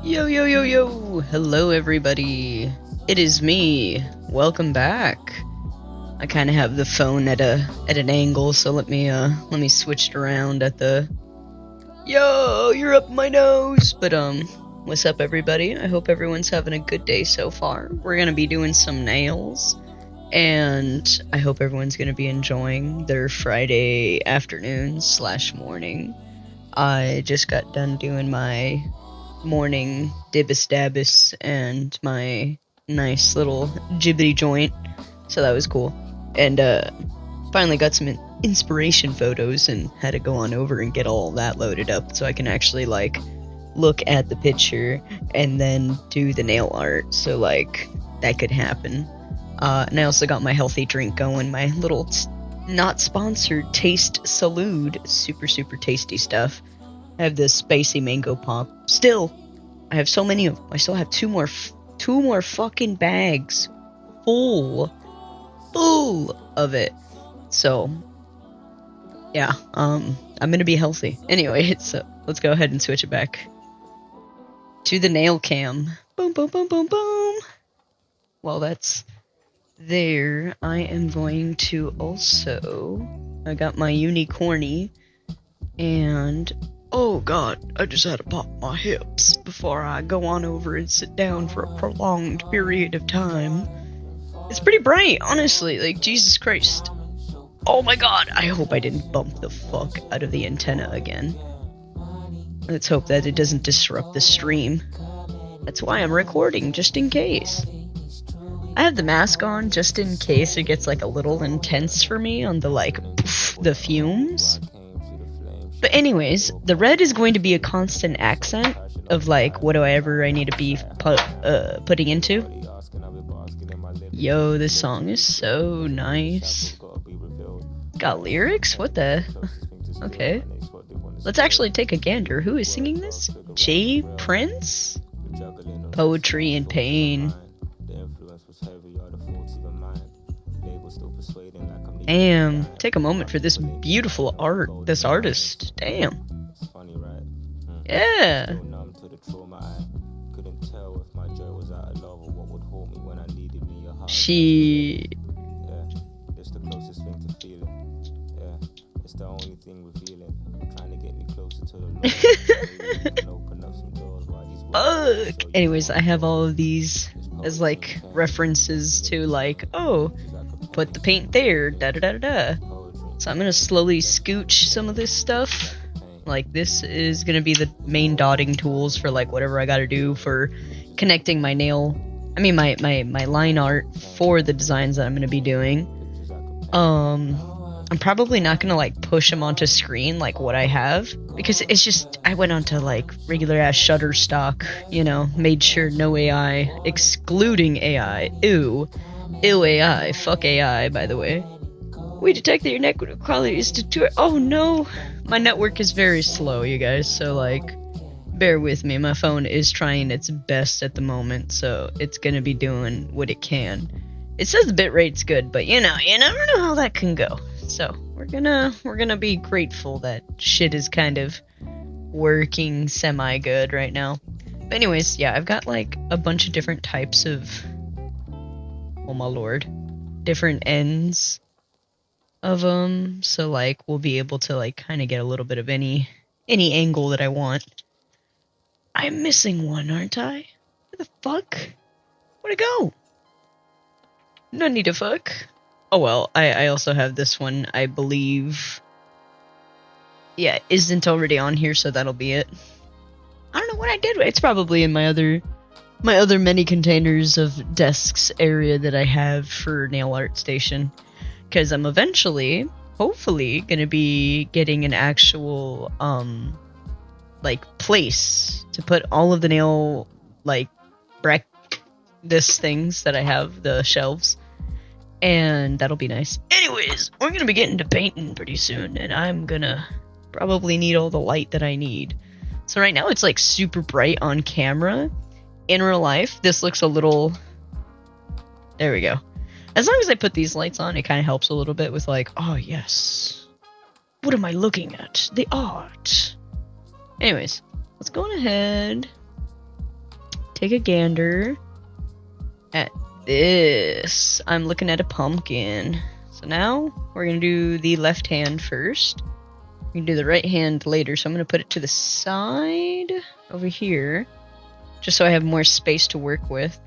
Yo, yo, yo, yo! Hello, everybody. It is me. Welcome back. I kind of have the phone at an angle, so let me switch it around at the. Yo, you're up my nose. But what's up, everybody? I hope everyone's having a good day so far. We're gonna be doing some nails, and I hope everyone's gonna be enjoying their Friday afternoon / morning. I just got done doing my morning dibbis dabbis and my nice little jibbity joint, so that was cool. And finally got some inspiration photos and had to go on over and get all that loaded up so I can actually like look at the picture and then do the nail art, so like that could happen. And I also got my healthy drink going, my little not sponsored taste salute, super tasty stuff. I have this spicy mango pop. Still, I have so many of them. I still have two more fucking bags full of it. So, yeah, I'm gonna be healthy. Anyway, so let's go ahead and switch it back to the nail cam. Boom, boom, boom, boom, boom. While that's there, I am going to also, I got my unicorny, and oh god, I just had to pop my hips before I go on over and sit down for a prolonged period of time. It's pretty bright, honestly, like Jesus Christ. Oh my god, I hope I didn't bump the fuck out of the antenna again. Let's hope that it doesn't disrupt the stream. That's why I'm recording, just in case. I have the mask on just in case it gets like a little intense for me on the like the fumes. But anyways, the red is going to be a constant accent of like whatever I need to be putting into. Yo, this song is so nice. Got lyrics? What the? Okay. Let's actually take a gander. Who is singing this? J. Prince? Poetry and Pain. Damn, take a moment for this beautiful art, this artist. Damn. Yeah. She... Fuck! Anyways, I have all of these as like references to like, oh, put the paint there, da da da da. So I'm gonna slowly scooch some of this stuff. Like this is gonna be the main dotting tools for like whatever I gotta do for connecting my nail. I mean my line art for the designs that I'm gonna be doing. I'm probably not gonna like push them onto screen like what I have, because it's just, I went onto like regular ass Shutterstock, you know, made sure no AI, excluding AI. Ew AI, fuck AI, by the way. We detect that your network quality is oh no, my network is very slow, you guys, so like bear with me. My phone is trying its best at the moment, so it's gonna be doing what it can. It says the bitrate's good, but you never know how that can go. So we're gonna be grateful that shit is kind of working semi good right now. But anyways, yeah, I've got like a bunch of different types of, oh my lord, different ends of them, so like we'll be able to like kind of get a little bit of any angle that I want. I'm missing one, aren't I? Where the fuck? Where'd it go? No need to fuck. Oh well, I also have this one, I believe. Yeah, isn't already on here, so that'll be it. I don't know what I did. It's probably in my other many containers of desks area that I have for Nail Art Station. Because I'm eventually, hopefully, gonna be getting an actual, like, place to put all of the nail, like, this things that I have, the shelves. And that'll be nice. Anyways, we're gonna be getting to painting pretty soon, and I'm gonna probably need all the light that I need. So right now it's like super bright on camera. In real life, this looks a little... There we go. As long as I put these lights on, it kind of helps a little bit with like, oh yes, what am I looking at? The art. Anyways, let's go on ahead take a gander at this. I'm looking at a pumpkin. So now we're gonna do the left hand first. We can do the right hand later, so I'm gonna put it to the side over here, just so I have more space to work with.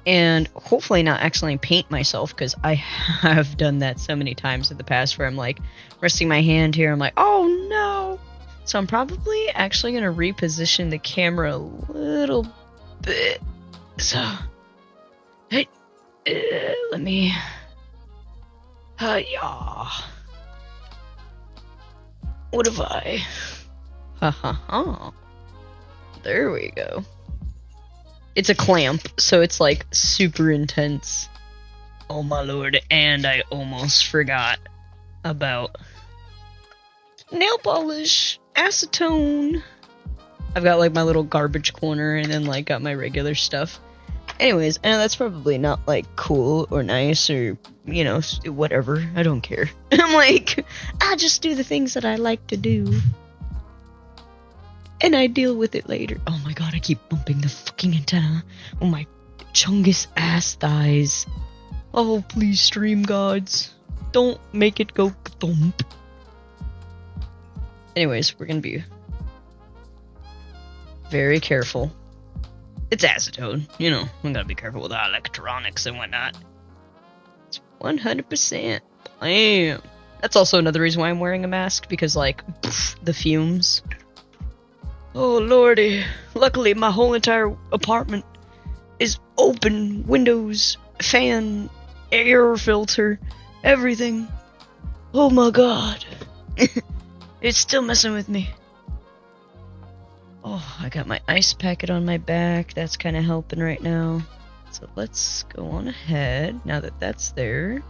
And hopefully not accidentally paint myself, because I have done that so many times in the past where I'm like resting my hand here, I'm like, oh no! So I'm probably actually going to reposition the camera a little bit. So, hey, let me, yeah. What have I? Ha ha ha. There we go. It's a clamp, so it's like super intense. Oh my lord, and I almost forgot about nail polish, acetone. I've got like my little garbage corner and then like got my regular stuff. Anyways, and that's probably not like cool or nice or, you know, whatever. I don't care. I'm like, I just do the things that I like to do. And I deal with it later. Oh my god, I keep bumping the fucking antenna on my chungus ass thighs. Oh, please, stream gods. Don't make it go thump. Anyways, we're gonna be very careful. It's acetone, you know. We gotta be careful with our electronics and whatnot. It's 100%. Bam. That's also another reason why I'm wearing a mask, because, like, poof, the fumes. Oh lordy, luckily my whole entire apartment is open, windows, fan, air filter, everything. Oh my god. It's still messing with me. Oh, I got my ice packet on my back, that's kind of helping right now. So let's go on ahead, now that that's there,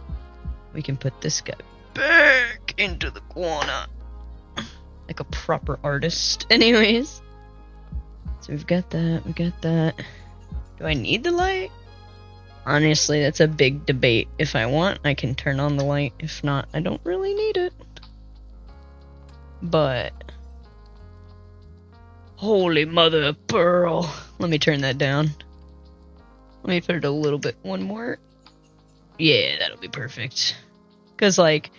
we can put this guy back into the corner. Like a proper artist. Anyways. So we've got that, Do I need the light? Honestly, that's a big debate. If I want, I can turn on the light. If not, I don't really need it. But... holy mother of pearl. Let me turn that down. Let me put it a little bit. One more. Yeah, that'll be perfect. Because, like,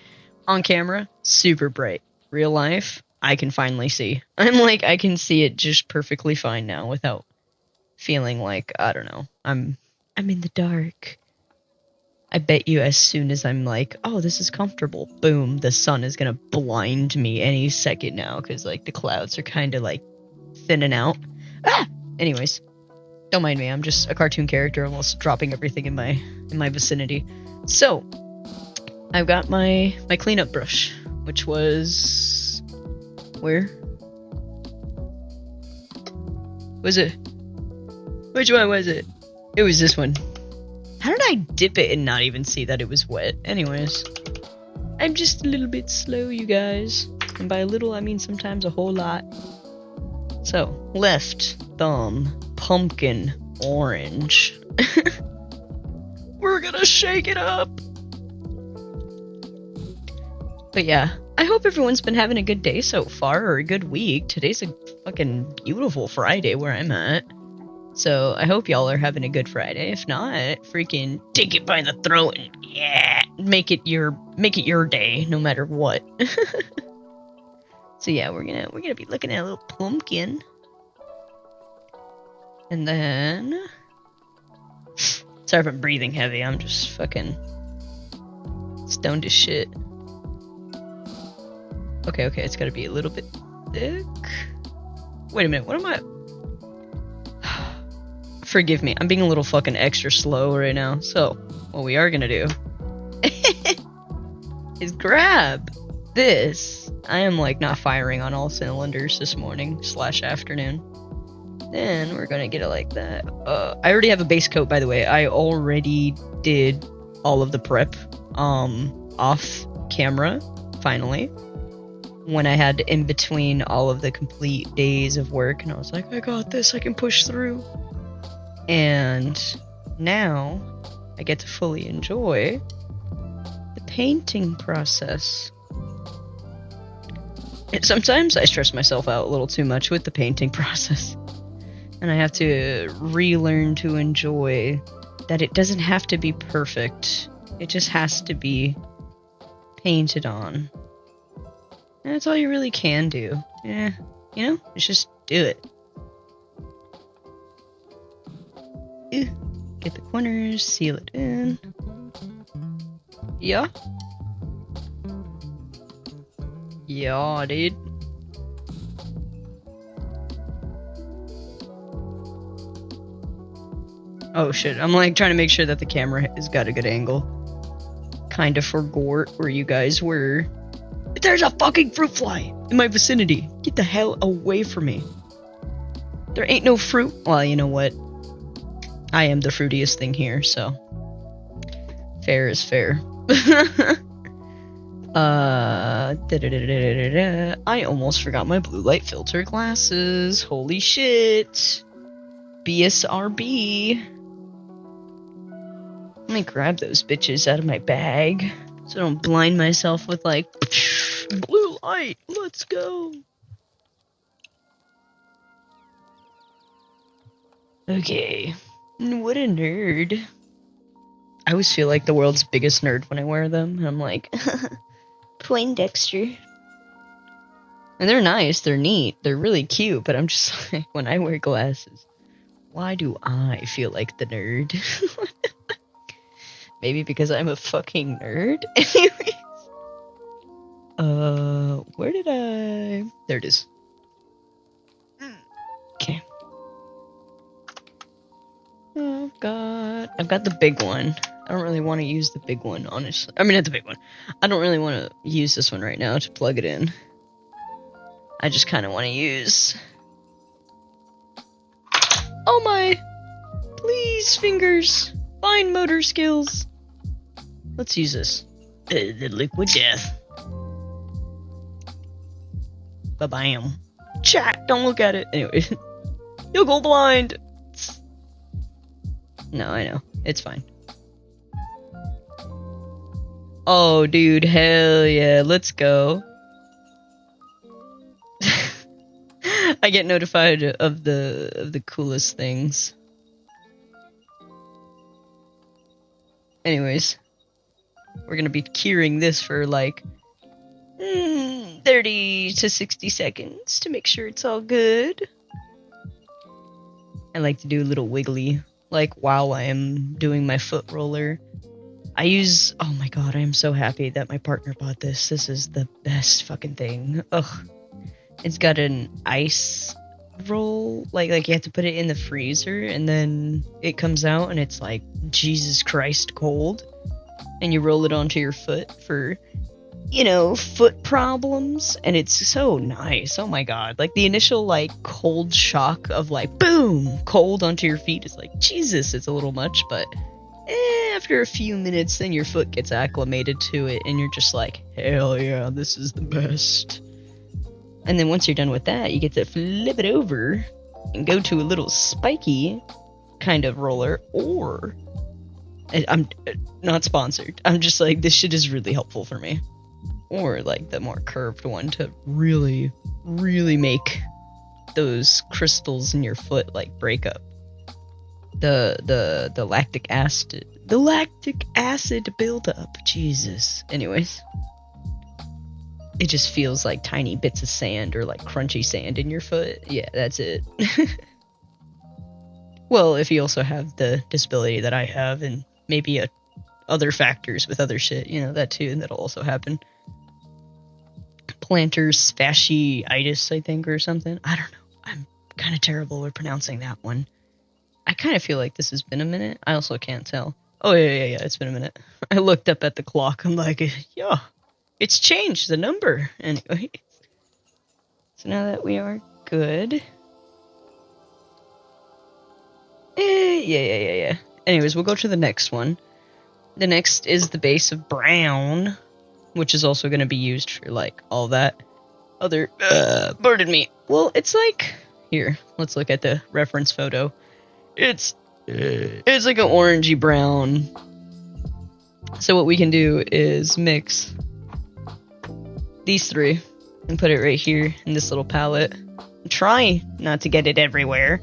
on camera, super bright. Real life, I can finally see. I'm like, I can see it just perfectly fine now without feeling like, I don't know, I'm in the dark. I bet you as soon as I'm like, oh, this is comfortable, boom, the sun is gonna blind me any second now, because, like, the clouds are kind of, like, thinning out. Ah! Anyways, don't mind me, I'm just a cartoon character almost dropping everything in my vicinity. So, I've got my cleanup brush, which was... where? Was it? Which one was it? It was this one. How did I dip it and not even see that it was wet? Anyways, I'm just a little bit slow, you guys. And by a little, I mean sometimes a whole lot. So, left thumb, pumpkin, orange. We're gonna shake it up! But yeah, I hope everyone's been having a good day so far, or a good week. Today's a fucking beautiful Friday where I'm at. So I hope y'all are having a good Friday. If not, freaking take it by the throat and yeah, make it your day, no matter what. So yeah, we're gonna be looking at a little pumpkin. And then sorry if I'm breathing heavy, I'm just fucking stoned as shit. Okay, it's gotta be a little bit thick. Wait a minute, what am I... Forgive me, I'm being a little fucking extra slow right now. So, what we are gonna do is grab this. I am like not firing on all cylinders this morning / afternoon. Then we're gonna get it like that. I already have a base coat, by the way. I already did all of the prep off camera, finally. When I had in between all of the complete days of work, and I was like, I got this, I can push through. And now I get to fully enjoy the painting process. And sometimes I stress myself out a little too much with the painting process. And I have to relearn to enjoy that it doesn't have to be perfect. It just has to be painted on. And that's all you really can do. Yeah, you know, it's just do it. Get the corners, seal it in. Yeah. Yeah, dude. Oh shit, I'm like trying to make sure that the camera has got a good angle. Kinda forgot where you guys were. There's a fucking fruit fly in my vicinity. Get the hell away from me. There ain't no fruit. Well, you know what? I am the fruitiest thing here, so. Fair is fair. I almost forgot my blue light filter glasses. Holy shit. BSRB. Let me grab those bitches out of my bag so I don't blind myself with like blue light. Let's go. Okay. What a nerd. I always feel like the world's biggest nerd when I wear them. And I'm like, Poindexter. And they're nice, they're neat, they're really cute, but I'm just like, when I wear glasses, why do I feel like the nerd? Maybe because I'm a fucking nerd? Anyways. Where did I... There it is. Okay. Oh, I've got the big one. I don't really want to use the big one, honestly. I mean, not the big one. I don't really want to use this one right now to plug it in. I just kind of want to use... Oh my! Please, fingers! Fine motor skills! Let's use this. The liquid death. Ba-bam. Chat! Don't look at it! Anyway. You'll go blind! No, I know. It's fine. Oh, dude, hell yeah. Let's go. I get notified of the coolest things. Anyways, we're gonna be curing this for like 30 to 60 seconds to make sure it's all good. I like to do a little wiggly, like while I am doing my foot roller. I use, oh my god, I am so happy that my partner bought this. This is the best fucking thing. Ugh. It's got an ice roll, like you have to put it in the freezer and then it comes out and it's like Jesus Christ cold. And you roll it onto your foot for, you know, foot problems. And it's so nice. Oh my god. Like the initial like cold shock of like boom, cold onto your feet is like Jesus, it's a little much, but after a few minutes then your foot gets acclimated to it and you're just like, hell yeah, this is the best. And then once you're done with that, you get to flip it over and go to a little spiky kind of roller, or I'm not sponsored. I'm just like, this shit is really helpful for me. Or like the more curved one to really, really make those crystals in your foot like break up. The lactic acid buildup. Jesus. Anyways. It just feels like tiny bits of sand or like crunchy sand in your foot. Yeah, that's it. Well, if you also have the disability that I have and maybe other factors with other shit, you know, that too, and that'll also happen. Plantar fasciitis, I think, or something. I don't know. I'm kind of terrible with pronouncing that one. I kind of feel like this has been a minute. I also can't tell. Oh, yeah, it's been a minute. I looked up at the clock. I'm like, yeah. It's changed the number. Anyway. So now that we are good. Yeah. Anyways, we'll go to the next one. The next is the base of brown, which is also going to be used for like all that other, pardon me. Well, it's like, here, let's look at the reference photo. It's like an orangey brown. So what we can do is mix these three and put it right here in this little palette. Try not to get it everywhere.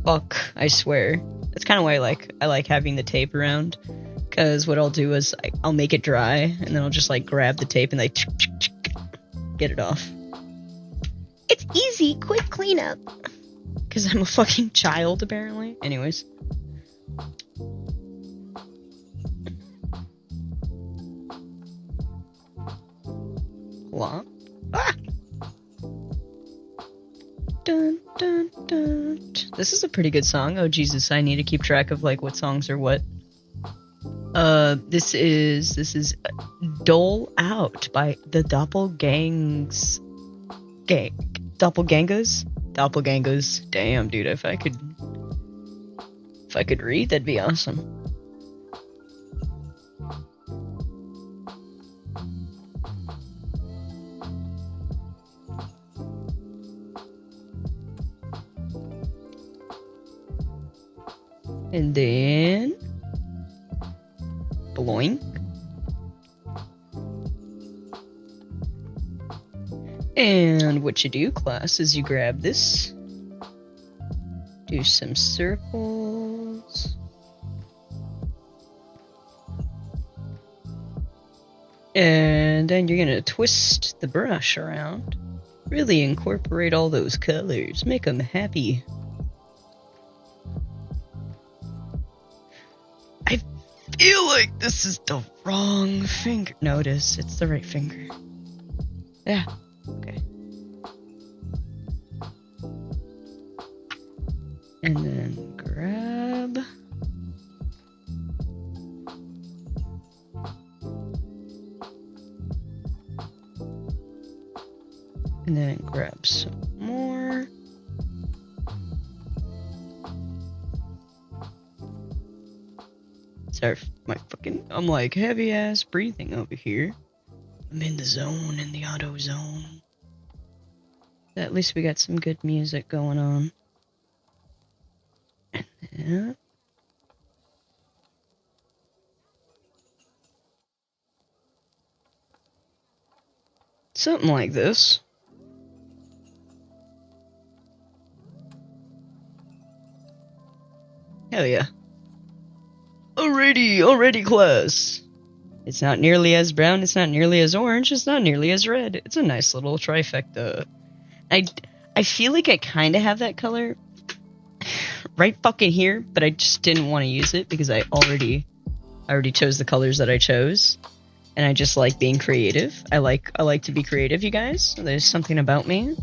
fuck, I swear. That's kind of why I like having the tape around, because what I'll do is I'll make it dry, and then I'll just like grab the tape and like get it off. It's easy, quick cleanup. Because I'm a fucking child, apparently. Anyways. Hold on. Ah! Dun, dun, dun. This is a pretty good song. Oh Jesus, I need to keep track of like what songs are what. This is Dole Out by the Doppelgangers. Doppelgangers. Damn, dude, if I could read, that'd be awesome. And then bloink. And what you do, class, is you grab this, do some circles, and then you're gonna twist the brush around, really incorporate all those colors, make them happy. I feel like this is the wrong finger. No, it is. It's the right finger. Yeah. Okay. And then grab. And then grab some more. Sorry, I'm like heavy ass breathing over here. I'm in the zone, in the auto zone. At least we got some good music going on. And then something like this. Hell yeah. Alrighty, class. It's not nearly as brown, it's not nearly as orange, it's not nearly as red. It's a nice little trifecta. I feel like I kind of have that color right fucking here, but I just didn't want to use it because I already chose the colors that I chose. And I just like being creative. I like to be creative, you guys. There's something about me.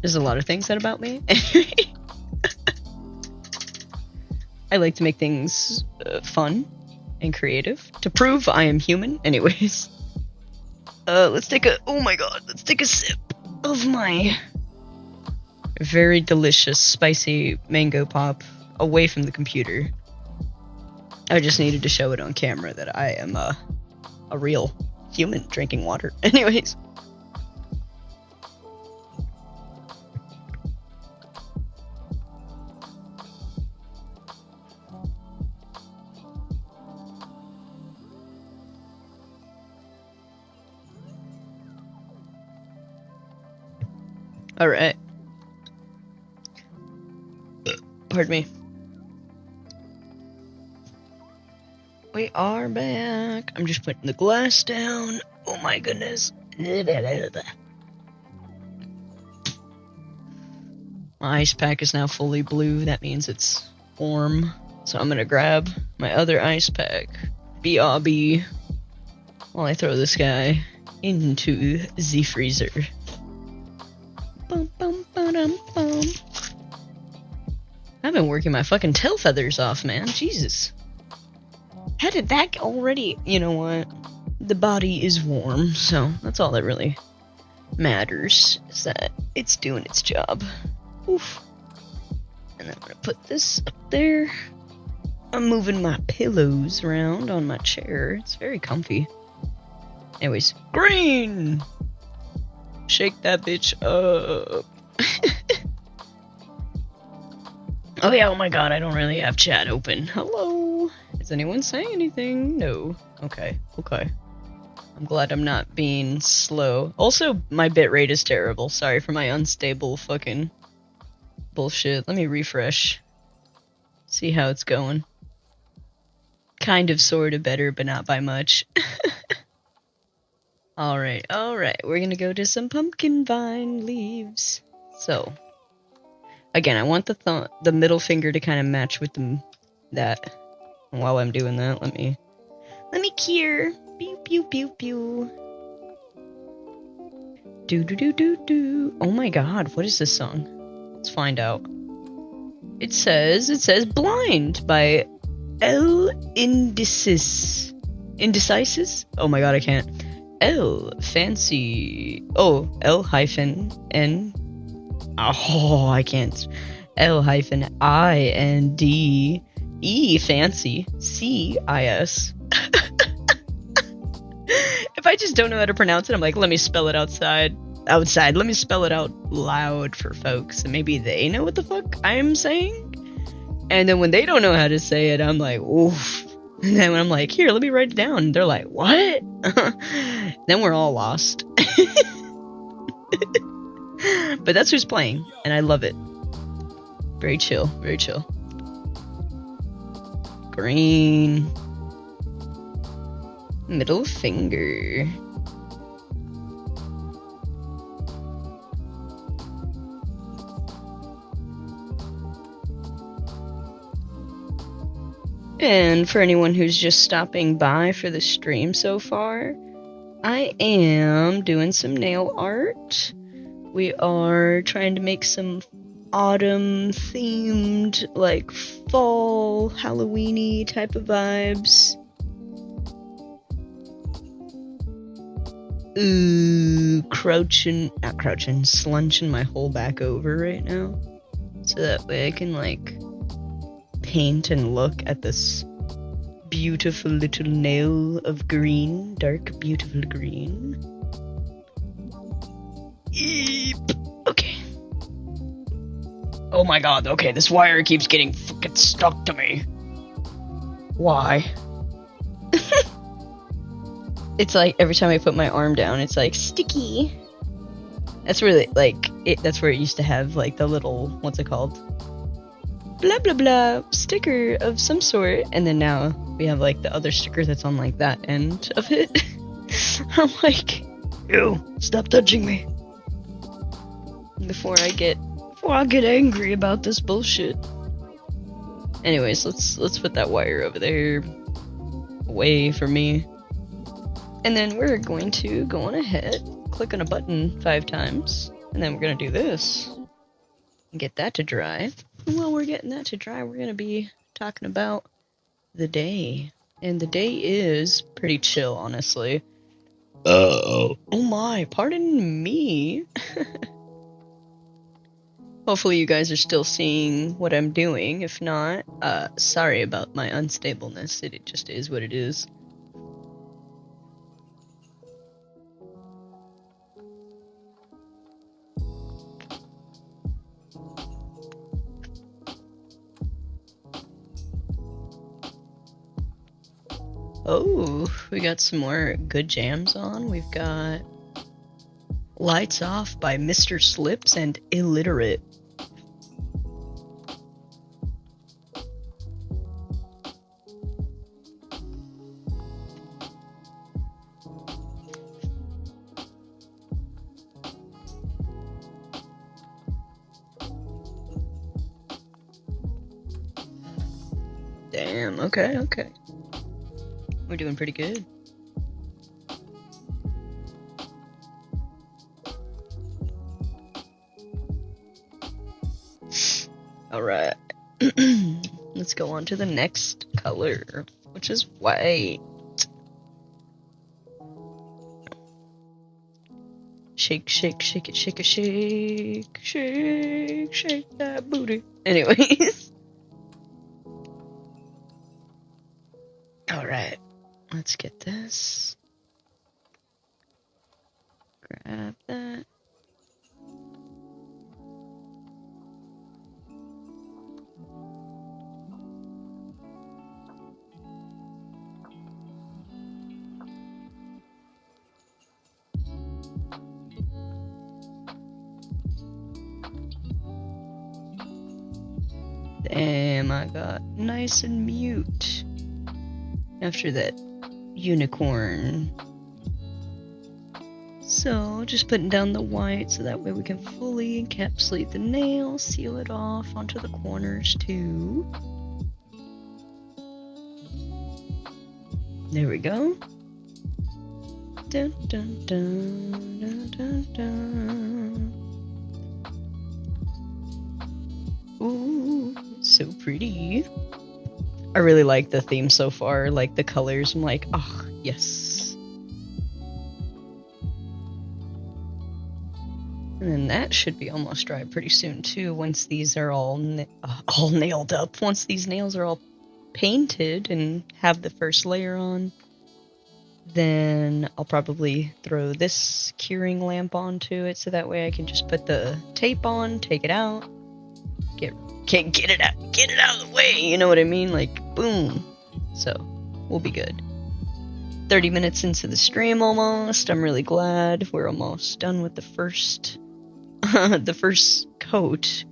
There's a lot of things about me. I like to make things fun and creative to prove I am human. Anyways, let's take a sip of my very delicious spicy mango pop away from the computer. I just needed to show it on camera that I am a real human drinking water. Anyways. Alright. Pardon me. We are back. I'm just putting the glass down. Oh my goodness. My ice pack is now fully blue. That means it's warm. So I'm gonna grab my other ice pack. BRB. While I throw this guy into the freezer. Bum, bum, ba-dum, bum. I've been working my fucking tail feathers off, man. Jesus. How did that already? You know what? The body is warm, so that's all that really matters, is that it's doing its job. Oof. And then I'm gonna put this up there. I'm moving my pillows around on my chair. It's very comfy. Anyways, green! Shake that bitch up. Oh yeah, oh my god, I don't really have chat open. Hello? Is anyone saying anything? No. Okay. I'm glad I'm not being slow. Also, my bitrate is terrible. Sorry for my unstable fucking bullshit. Let me refresh. See how it's going. Kind of, sort of better, but not by much. Alright. We're gonna go to some pumpkin vine leaves. So, again, I want the middle finger to kind of match with that. And while I'm doing that, let me cure. Pew pew pew pew. Do do do do do. Oh my god, what is this song? Let's find out. It says Blind by L Indecisis. Indecisis? Oh my god, I can't. L fancy. Oh, L hyphen N. Oh, I can't. L hyphen I N D E fancy CIS. If I just don't know how to pronounce it, I'm like, let me spell it outside. Let me spell it out loud for folks, and maybe they know what the fuck I'm saying. And then when they don't know how to say it, I'm like, oof. And then when I'm like, here, let me write it down, they're like, what? Then we're all lost. But that's who's playing, and I love it. Very chill, very chill. Green. Middle finger. And for anyone who's just stopping by for the stream so far, I am doing some nail art. We are trying to make some autumn themed, like fall, Halloween-y type of vibes. Ooh, slunching my whole back over right now. So that way I can, like, paint and look at this beautiful little nail of green. Dark, beautiful green. Eep. Okay. Oh my god, okay, this wire keeps getting fucking stuck to me. Why? It's like every time I put my arm down, it's like sticky. That's really like it. That's where it used to have like the little, what's it called? Blah blah blah sticker of some sort, and then now we have like the other sticker that's on like that end of it. I'm like, ew, stop touching me. Before I get angry about this bullshit. Anyways, let's put that wire over there, away from me. And then we're going to go on ahead, click on a button 5 times, and then we're going to do this and get that to dry. And while we're getting that to dry, we're going to be talking about the day. And the day is pretty chill, honestly. Oh my, pardon me. Hopefully you guys are still seeing what I'm doing. If not, sorry about my unstableness. It just is what it is. Oh, we got some more good jams on. We've got Lights Off by Mr. Slips and Illiterate. Damn, okay. We're doing pretty good. Alright. Let's go on to the next color, which is white. Shake, shake, shake it, shake it, shake, shake, shake that booty. Anyways. Alright. Let's get this. Grab that. Damn, I got nice and mute after that unicorn. So, just putting down the white so that way we can fully encapsulate the nail, seal it off onto the corners too. There we go. Dun, dun, dun, dun, dun, dun. Ooh, so pretty. I really like the theme so far, like the colors. I'm like, oh, yes. And then that should be almost dry pretty soon too, once these are all nailed up. Once these nails are all painted and have the first layer on, then I'll probably throw this curing lamp onto it so that way I can just put the tape on, take it out, get it out of the way, you know what I mean? Like, boom. So, we'll be good. 30 minutes into the stream almost. I'm really glad we're almost done with the first coat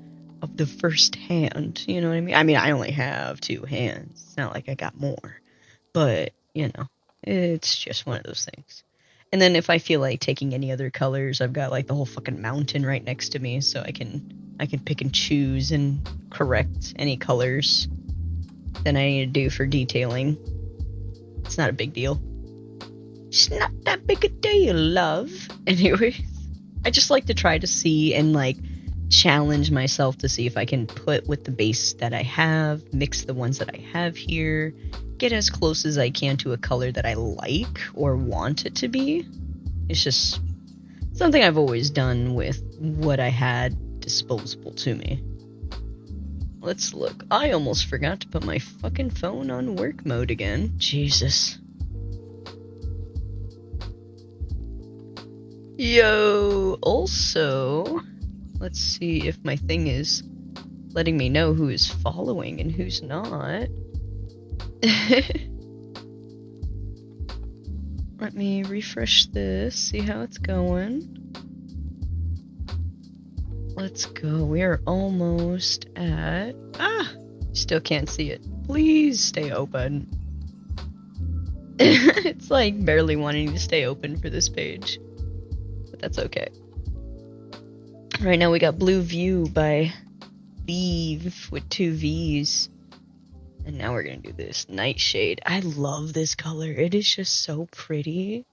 of the first hand, you know what I mean? I mean, I only have 2 hands. It's not like I got more. But, you know, it's just one of those things. And then if I feel like taking any other colors, I've got like the whole fucking mountain right next to me, so I can pick and choose and correct any colors that I need to do for detailing. It's not a big deal. It's not that big a deal, love. Anyways, I just like to try to see and like challenge myself to see if I can put with the base that I have, mix the ones that I have here, get as close as I can to a color that I like or want it to be. It's just something I've always done with what I had disposable to me. Let's look. I almost forgot to put my fucking phone on work mode again. Jesus. Yo, also, let's see if my thing is letting me know who is following and who's not. Let me refresh this, see how it's going. Let's go. We are almost at... Still can't see it. Please stay open. It's like barely wanting to stay open for this page. But that's okay. Right now we got Blue View by Vive with 2 V's. And now we're gonna do this Nightshade. I love this color. It is just so pretty.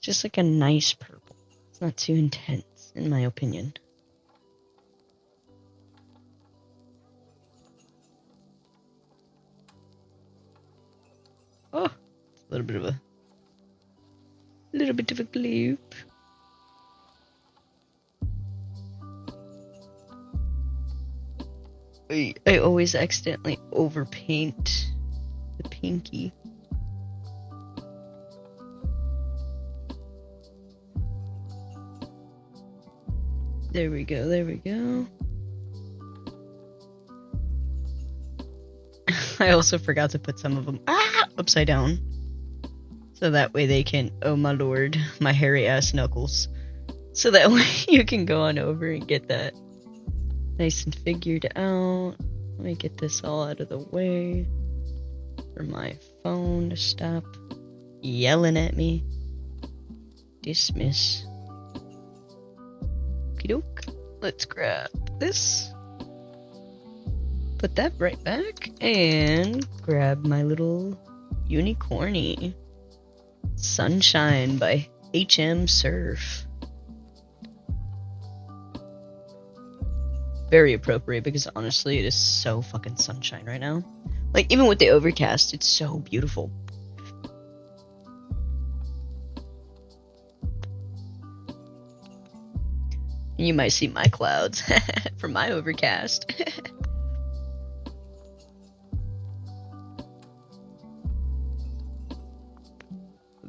Just like a nice purple. It's not too intense, in my opinion. Oh, it's a little bit of a gloop. I always accidentally overpaint the pinky. There we go, there we go. I also forgot to put some of them upside down. So that way they can, oh my lord, my hairy ass knuckles. So that way you can go on over and get that nice and figured out. Let me get this all out of the way for my phone to stop yelling at me. Dismiss. Okie doke. Let's grab this. Put that right back and grab my little unicorny. Sunshine by HM Surf. Very appropriate because honestly it is so fucking sunshine right now. Like even with the overcast, it's so beautiful. And you might see my clouds from my overcast.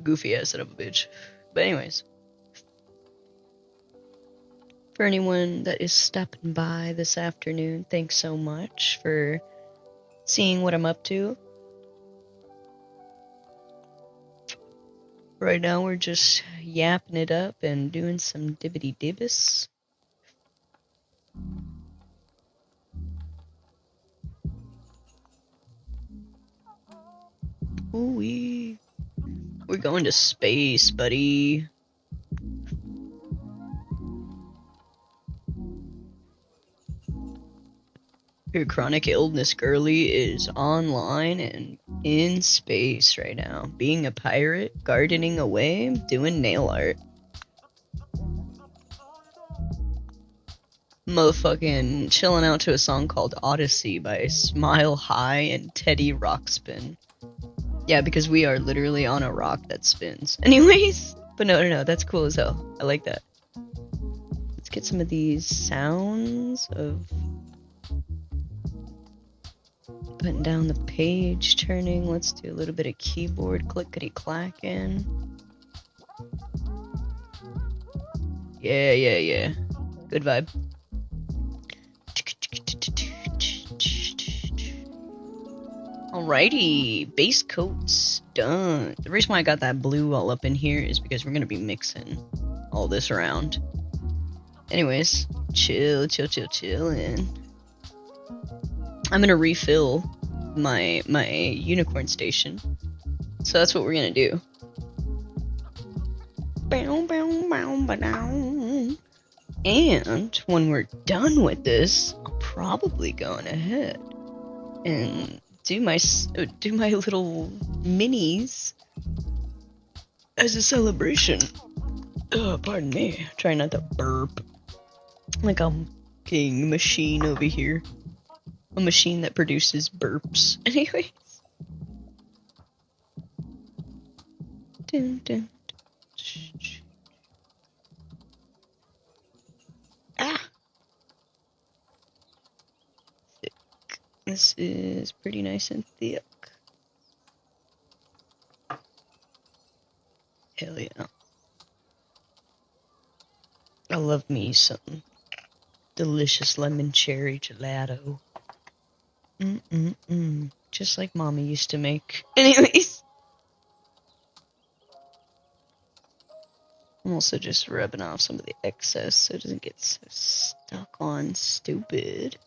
Goofy ass son of a bitch. But anyways. For anyone that is stopping by this afternoon, thanks so much for seeing what I'm up to. Right now we're just yapping it up and doing some dibbity dibbis. Ooh-wee. We're going to space, buddy. Your chronic illness girly is online and in space right now. Being a pirate, gardening away, doing nail art. Motherfucking chilling out to a song called Odyssey by Smile High and Teddy Rockspin. Yeah, because we are literally on a rock that spins. Anyways, but no, that's cool as hell. I like that. Let's get some of these sounds of putting down the page turning. Let's do a little bit of keyboard clickety-clacking. Yeah. Good vibe. Alrighty, base coats done. The reason why I got that blue all up in here is because we're gonna be mixing all this around. Anyways, chillin'. I'm gonna refill my unicorn station, so that's what we're gonna do. And when we're done with this, I'm probably going ahead and do my little minis as a celebration. Oh, pardon me. Try not to burp like I'm king machine over here. A machine that produces burps. Anyways. Dun. Ah. Thick. This is pretty nice and thick. Hell yeah. I love me some delicious lemon cherry gelato. Just like Mommy used to make. Anyways. I'm also just rubbing off some of the excess so it doesn't get so stuck on stupid.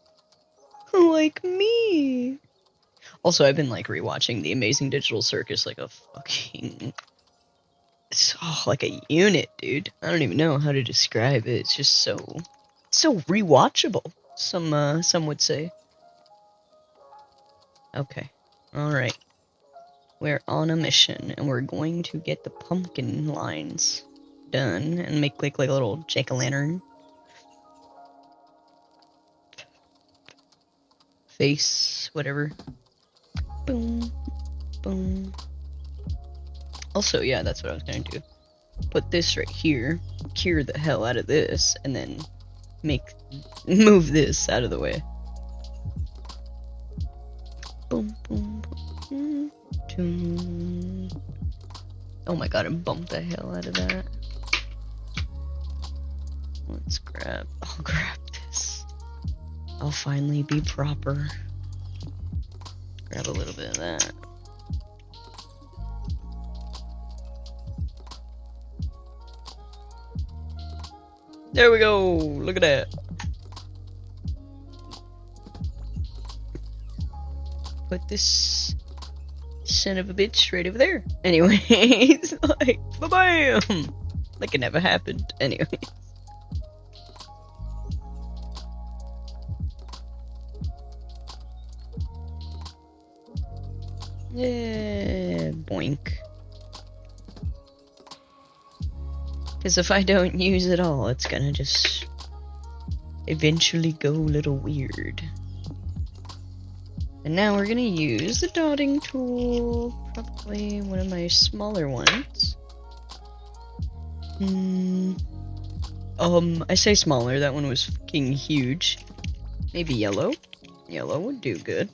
Like me. Also, I've been like rewatching The Amazing Digital Circus like a fucking... like a unit, dude. I don't even know how to describe it. It's just so rewatchable. Some would say. Okay. Alright. We're on a mission and we're going to get the pumpkin lines done and make like a little jack-o'-lantern face, whatever. Boom. Also, yeah, that's what I was gonna do. Put this right here, cure the hell out of this, and then move this out of the way. Boom. Oh my god, I bumped the hell out of that. I'll grab this. I'll finally be proper. Grab a little bit of that. There we go! Look at that! Put this son of a bitch right over there. Anyways, like, ba-bam! Like it never happened. Anyways. Yeah, boink. Because if I don't use it all, it's gonna just eventually go a little weird. And now we're gonna use the dotting tool, probably one of my smaller ones. I say smaller, that one was fucking huge. Maybe yellow? Yellow would do good.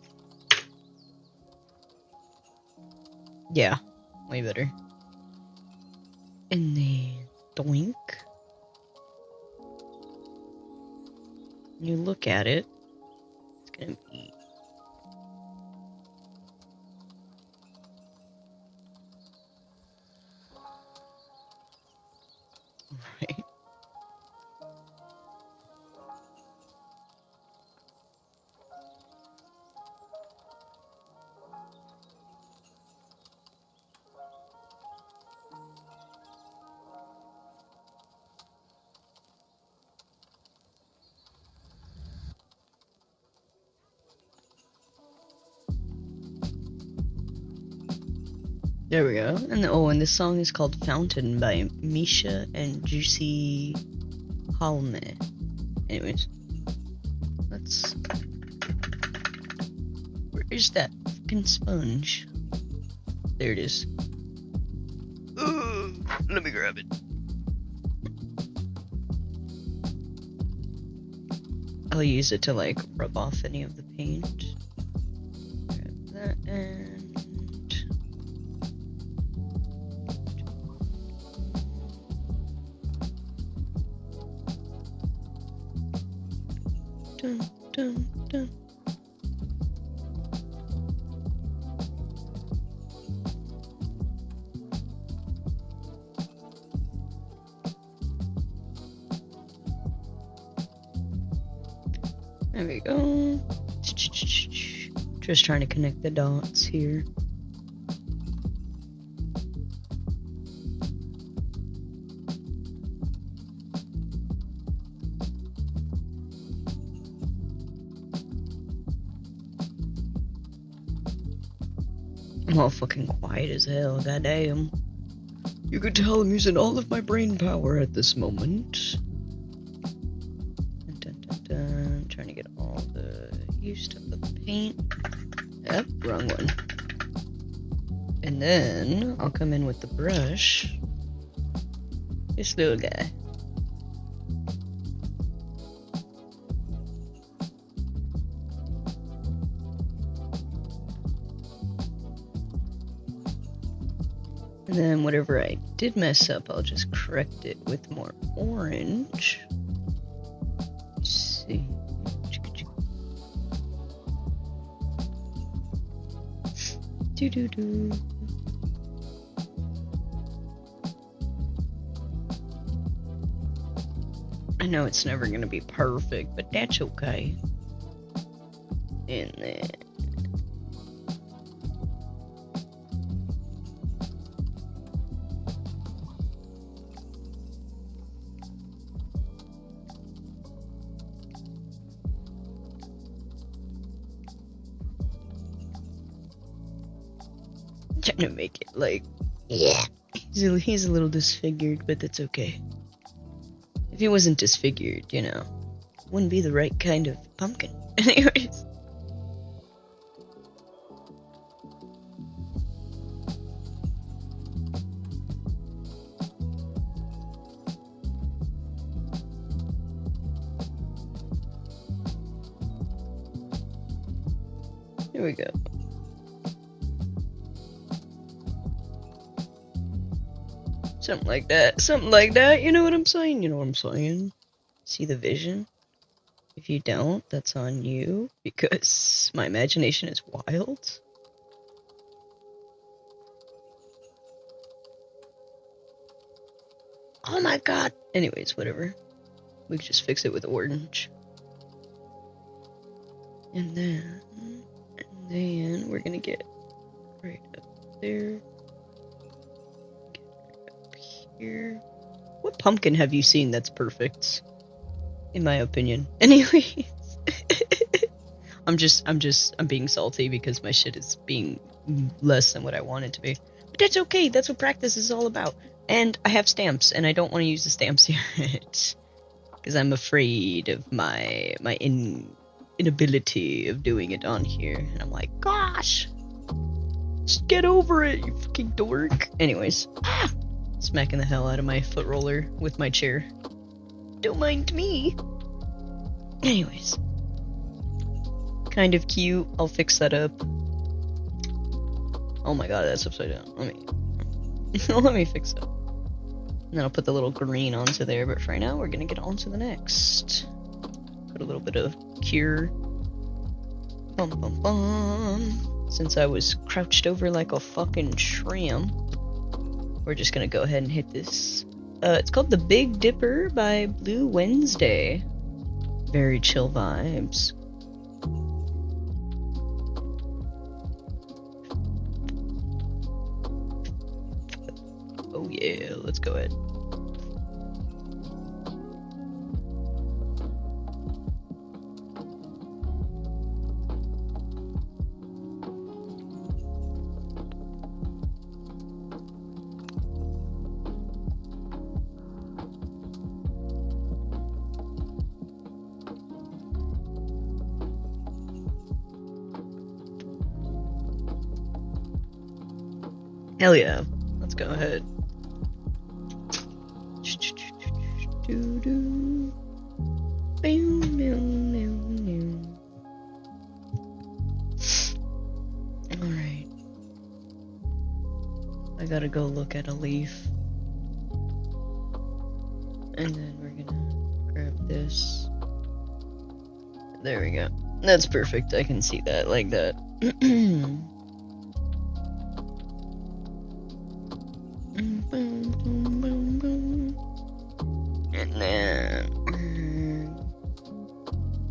Yeah, way better. And then doink. You look at it, it's gonna be right. There we go. And this song is called Fountain by Misha and Juicy Halme. Anyways, let's... Where is that fucking sponge? There it is. Let me grab it. I'll use it to like rub off any of the paint. Grab that and... Dun, dun, dun. There we go. Just trying to connect the dots here. I'm all fucking quiet as hell, goddamn. You could tell I'm using all of my brain power at this moment. Dun, dun, dun. Trying to get all the use of the paint. Yep, wrong one. And then I'll come in with the brush. This little guy. And then whatever I did mess up, I'll just correct it with more orange. Let's see. Do-do-do. I know it's never gonna be perfect, but that's okay. And then... trying to make it like, yeah, he's a little disfigured, but that's okay. If he wasn't disfigured, you know, wouldn't be the right kind of pumpkin. Anyways. Here we go. Something like that. Something like that. You know what I'm saying? You know what I'm saying? See the vision? If you don't, that's on you, because my imagination is wild. Oh my god! Anyways, whatever. We can just fix it with orange. And then we're gonna get right up there. Here. What pumpkin have you seen that's perfect? In my opinion. Anyways. I'm being salty because my shit is being less than what I want it to be. But that's okay, that's what practice is all about. And I have stamps, and I don't want to use the stamps yet. Because I'm afraid of my inability of doing it on here. And I'm like, gosh! Just get over it, you fucking dork. Anyways. Smacking the hell out of my foot roller with my chair. Don't mind me. Anyways. Kind of cute. I'll fix that up. Oh my god, that's upside down. Let me fix it. And then I'll put the little green onto there, but for right now we're gonna get on to the next. Put a little bit of cure. Bum bum bum. Since I was crouched over like a fucking shrimp. We're just gonna go ahead and hit this. It's called The Big Dipper by Blue Wednesday. Very chill vibes. Oh yeah, let's go ahead. Hell yeah. Let's go ahead. Alright. I gotta go look at a leaf. And then we're gonna grab this. There we go. That's perfect. I can see that like that. And then...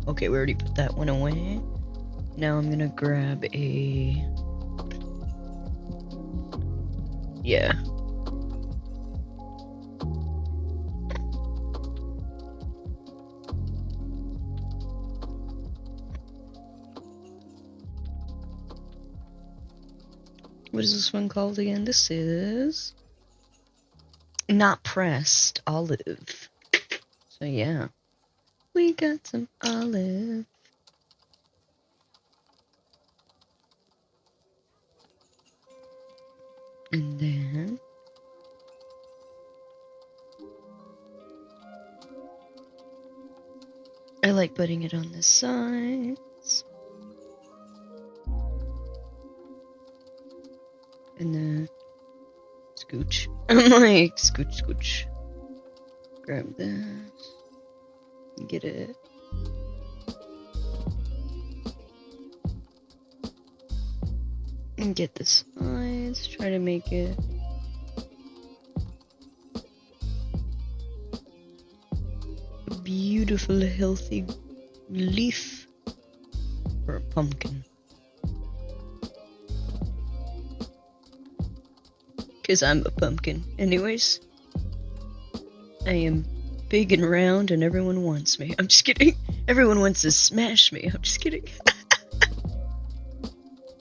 Okay, we already put that one away. Now I'm gonna grab a... Yeah. What is this one called again? This is... Not pressed olive. So yeah. We got some olive. And then... I like putting it on the sides. And then... Scooch. I'm like, scooch, scooch. Grab this. Get it. And get the sides. Try to make it... a beautiful, healthy leaf for a pumpkin. Because I'm a pumpkin. Anyways, I am big and round and everyone wants me. I'm just kidding. Everyone wants to smash me. I'm just kidding.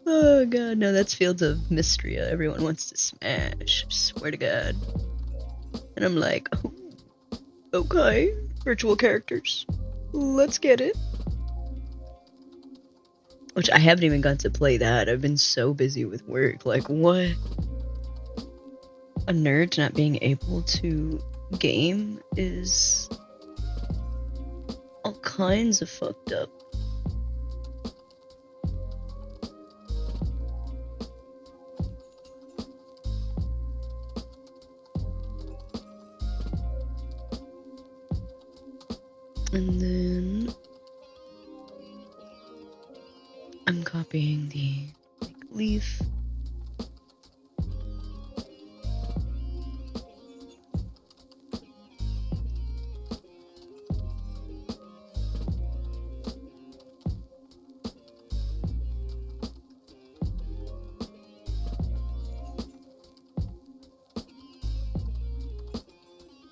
Oh god, no, that's Fields of Mystria. Everyone wants to smash. Swear to god. And I'm like, oh, okay, virtual characters. Let's get it. Which I haven't even got to play that. I've been so busy with work. Like, what? A nerd not being able to game is all kinds of fucked up. And then I'm copying the leaf.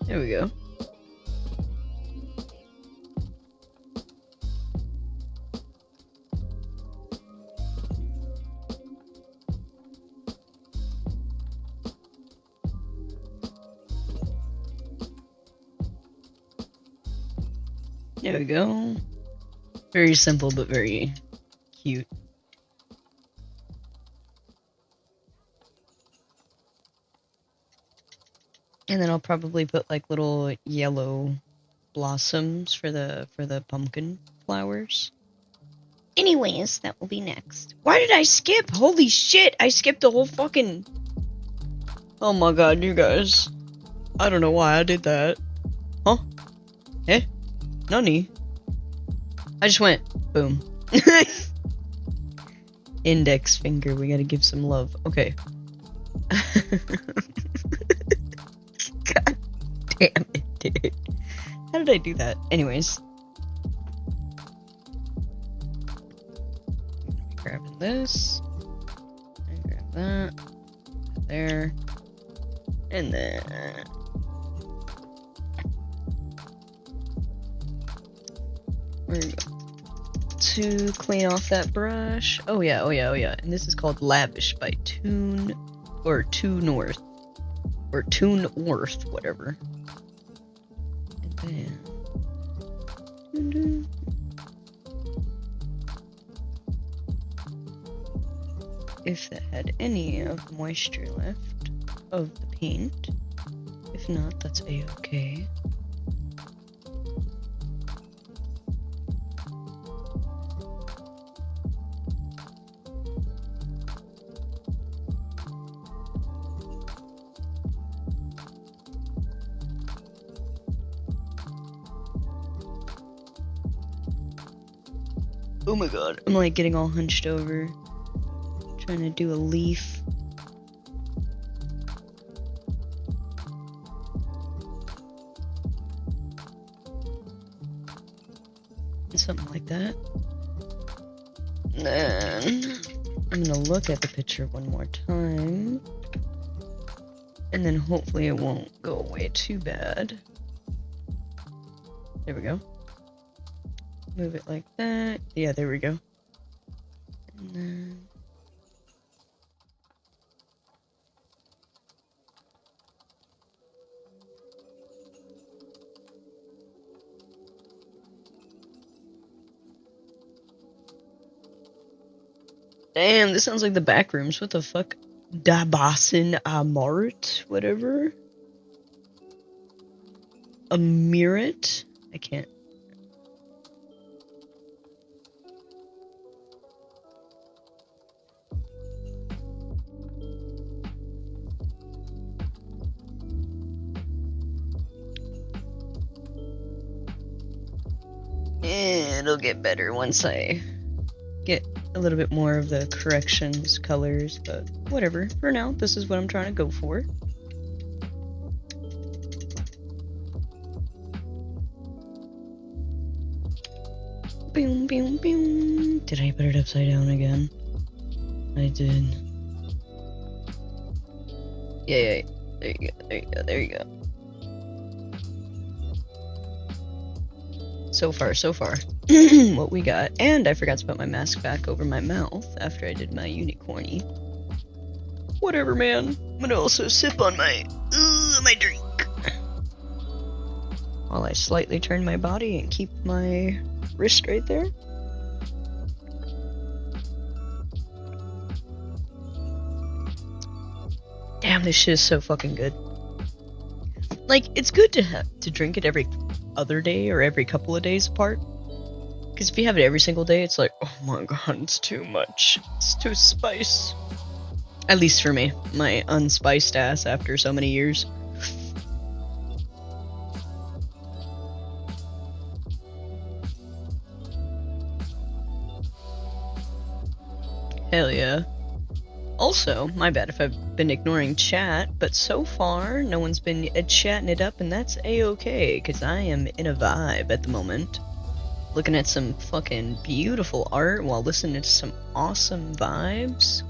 There we go. There we go. Very simple, but very cute. And then I'll probably put like little yellow blossoms for the pumpkin flowers. Anyways, that will be next. Why did I skip? Holy shit, I skipped the whole fucking... Oh my god, you guys. I don't know why I did that. Huh? Eh? Nani? I just went, boom. Index finger, we gotta give some love. Okay. God damn it, dude. How did I do that? Anyways. Grabbing this. And grab that. There. And then... We're going to clean off that brush. Oh yeah. And this is called Lavish by Tune... Or Tune North. Or Tune Worth, whatever. And then... if that had any of the moisture left of the paint. If not, that's a-okay. Oh my god, I'm like getting all hunched over, trying to do a leaf. Something like that. And then I'm gonna look at the picture one more time, and then hopefully it won't go away too bad. There we go. Move it like that. Yeah, there we go. And then damn, this sounds like the back rooms. What the fuck? Dabasin Amart? Whatever? A Mirit? I can't. It'll get better once I get a little bit more of the corrections colors, but whatever. For now, this is what I'm trying to go for. Boom, boom, boom. Did I put it upside down again? I did. Yeah. There you go. There you go. So far. What we got. And I forgot to put my mask back over my mouth after I did my unicorny. Whatever, man. I'm gonna also sip on my drink. While I slightly turn my body and keep my wrist right there. Damn, this shit is so fucking good. Like, it's good to drink it every other day or every couple of days apart. Because if you have it every single day, it's like, oh my god, it's too much. It's too spice. At least for me, my unspiced ass after so many years. Hell yeah. Also, my bad if I've been ignoring chat, but so far, no one's been chatting it up, and that's a-okay, because I am in a vibe at the moment. Looking at some fucking beautiful art while listening to some awesome vibes.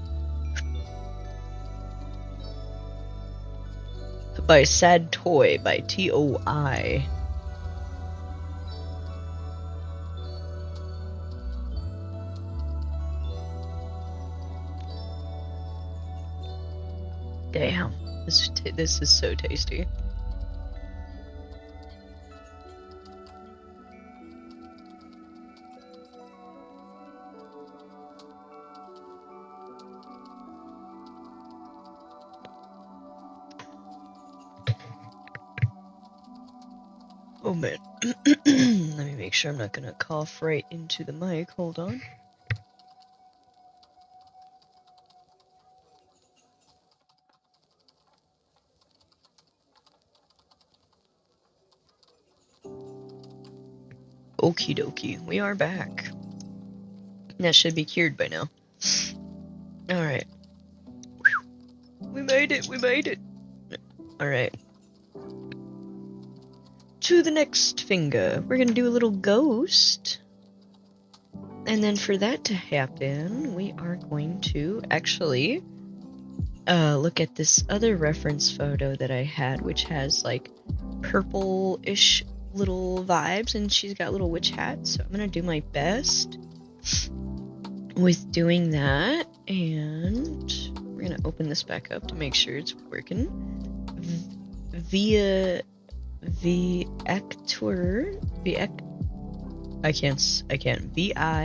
By Sad Toy, by T.O.I. Damn, this is so tasty. Oh man, let me make sure I'm not gonna cough right into the mic, hold on. Okie dokie, we are back. That should be cured by now. Alright. We made it! Alright. To the next finger. We're gonna do a little ghost. And then for that to happen, we are going to actually look at this other reference photo that I had, which has like purple-ish little vibes, and she's got little witch hats, so I'm gonna do my best with doing that, and we're gonna open this back up to make sure it's working. I can't. VIATECTURE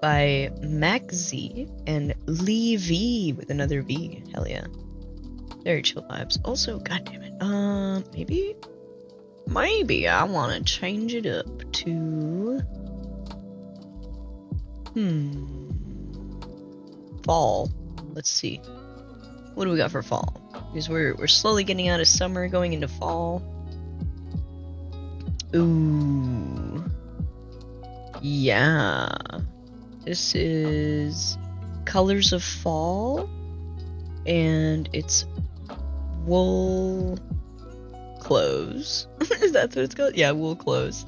by Maxi and Lee V with another V. Hell yeah. Very chill vibes. Also, goddammit. Maybe I want to change it up to fall. Let's see. What do we got for fall? Because we're slowly getting out of summer, going into fall. Ooh. Yeah. This is Colors of Fall, and it's Wool Clothes. Is that what it's called? Yeah, Wool Clothes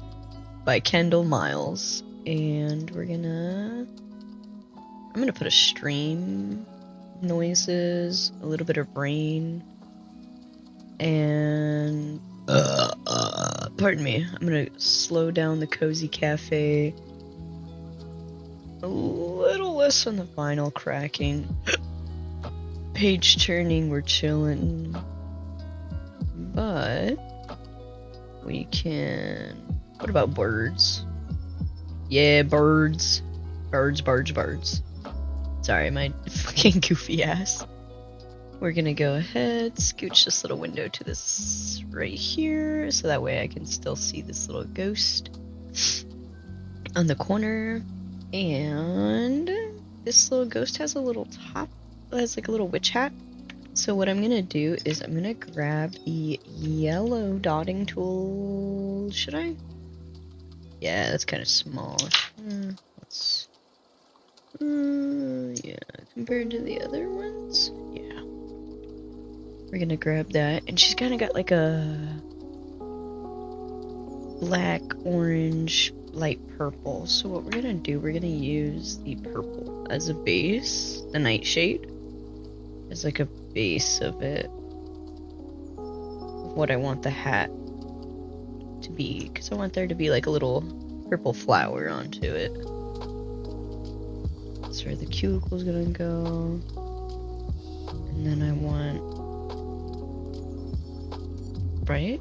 by Kendall Miles. And I'm gonna put a stream, noises, a little bit of rain, and pardon me, I'm gonna slow down the cozy cafe a little less on the vinyl cracking. Page turning, we're chilling, but we can. What about birds? Yeah, birds. Birds. Sorry, my fucking goofy ass. We're gonna go ahead, scooch this little window to this right here, so that way I can still see this little ghost on the corner. And this little ghost has a little top, has like a little witch hat. So what I'm gonna do is I'm gonna grab the yellow dotting tool. Should I? Yeah, that's kind of small. Yeah, compared to the other ones, yeah. We're gonna grab that, and she's kind of got like a black, orange, light purple. So what we're gonna do, we're gonna use the purple as a base, the nightshade, as like a base of it, of what I want the hat to be, because I want there to be like a little purple flower onto it. That's where the cuticle's gonna go. And then I want, right?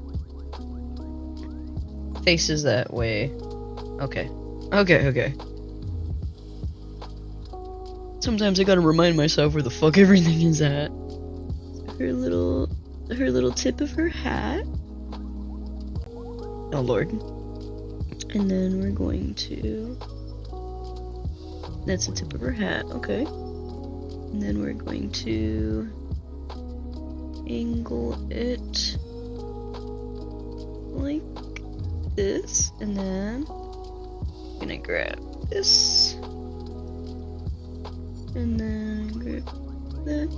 Faces that way. Okay. Sometimes I gotta remind myself where the fuck everything is at. Her little tip of her hat. Oh lord. And then we're going to, that's the tip of her hat, okay. And then we're going to angle it like this, and then I'm gonna grab this, and then grab that,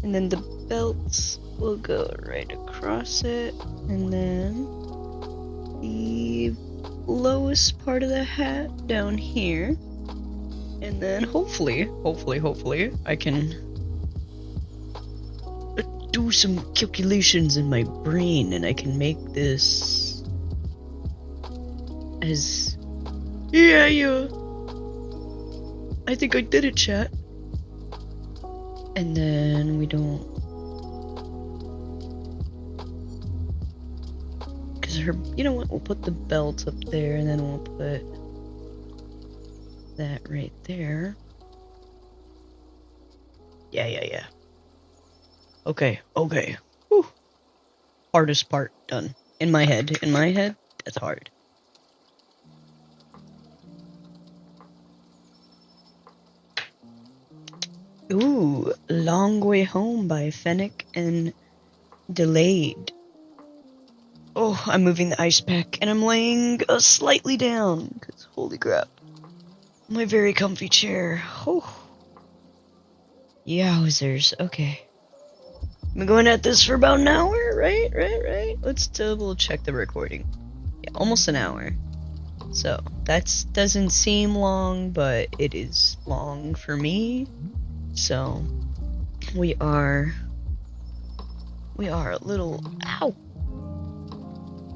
and then the belts will go right across it, and then the lowest part of the hat down here, and then hopefully I can do some calculations in my brain and I can make this as, yeah, I think I did it, chat. And then we don't, because her, you know what, we'll put the belt up there, and then we'll put that right there. Yeah. Okay. Whew. Hardest part done. In my head, that's hard. Ooh, Long Way Home by Fennec and Delayed. Oh, I'm moving the ice pack and I'm laying slightly down, because holy crap. My very comfy chair. Oh. Yowzers, okay. I'm going at this for about an hour, right? Let's double check the recording. Yeah, almost an hour. So, that doesn't seem long, but it is long for me. So, we are a little, ow!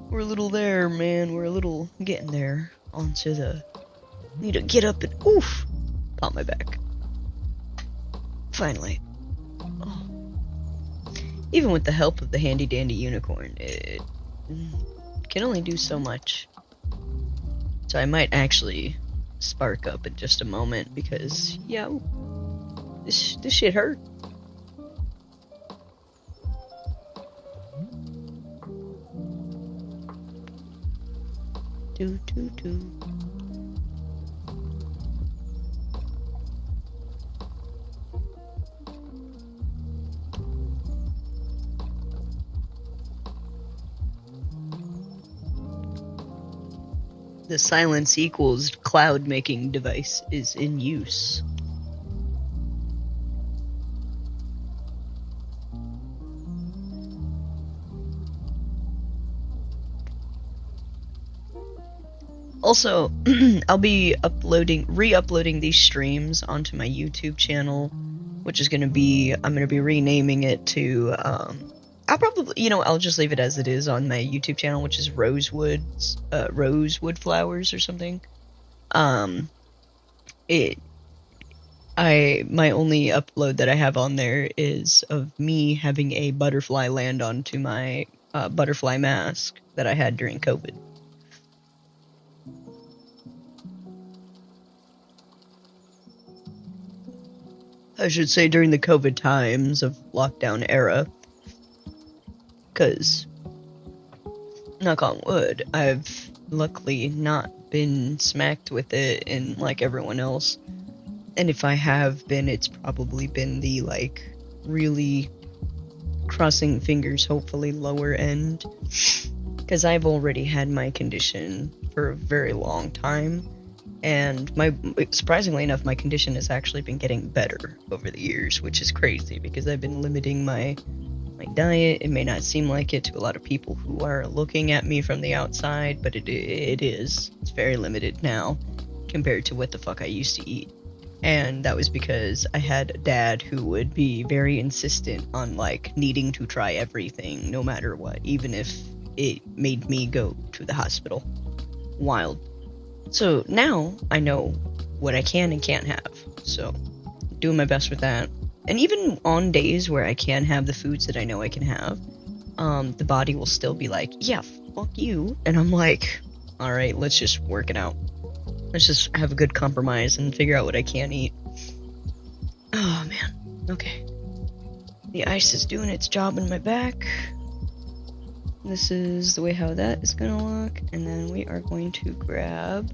We're a little there, man. We're a little getting there onto the, need to get up and, oof! Pop my back. Finally. Oh. Even with the help of the handy dandy unicorn, it can only do so much. So I might actually spark up in just a moment because, yo, this shit hurt. Do. The silence equals cloud making device is in use. Also, I'll be re-uploading these streams onto my YouTube channel, which is I'm gonna be renaming it to, I'll probably, I'll just leave it as it is on my YouTube channel, which is Rosewood Flowers or something. My only upload that I have on there is of me having a butterfly land onto my butterfly mask that I had during COVID. I should say during the COVID times of lockdown era, because, knock on wood, I've luckily not been smacked with it and like everyone else. And if I have been, it's probably been the, like, really crossing fingers, hopefully lower end. Because I've already had my condition for a very long time. And surprisingly enough, my condition has actually been getting better over the years, which is crazy because I've been limiting my diet. It may not seem like it to a lot of people who are looking at me from the outside, but it is. It's very limited now compared to what the fuck I used to eat. And that was because I had a dad who would be very insistent on, like, needing to try everything no matter what, even if it made me go to the hospital. Wild. So now I know what I can and can't have. So doing my best with that. And even on days where I can have the foods that I know I can have, the body will still be like, yeah, fuck you. And I'm like, all right, let's just work it out. Let's just have a good compromise and figure out what I can eat. Oh, man. Okay. The ice is doing its job in my back. This is the way how that is going to look. And then we are going to grab...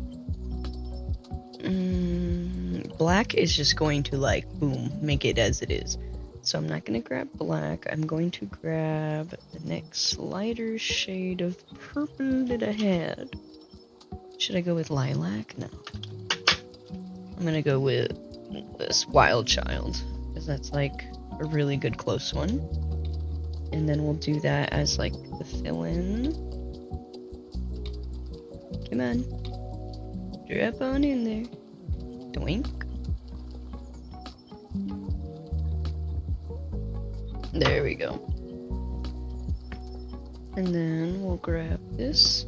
black is just going to, like, boom, make it as it is. So I'm not going to grab black. I'm going to grab the next lighter shade of purple that I had. Should I go with lilac? No. I'm going to go with this Wild Child, because that's, like, a really good close one. And then we'll do that as, like, the fill-in. Come on. Drop on in there. Doink. There we go. And then we'll grab this.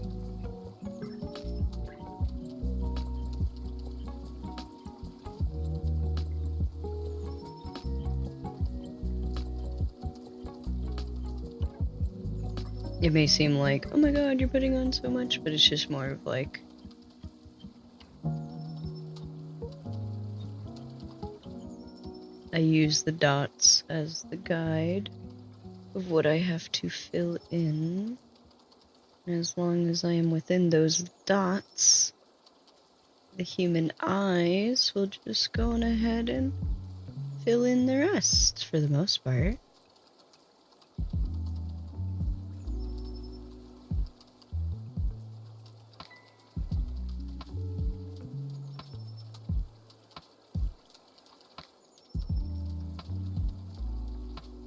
It may seem like, oh my god, you're putting on so much, but it's just more of like... I use the dots as the guide of what I have to fill in. And as long as I am within those dots, the human eyes will just go on ahead and fill in the rest for the most part.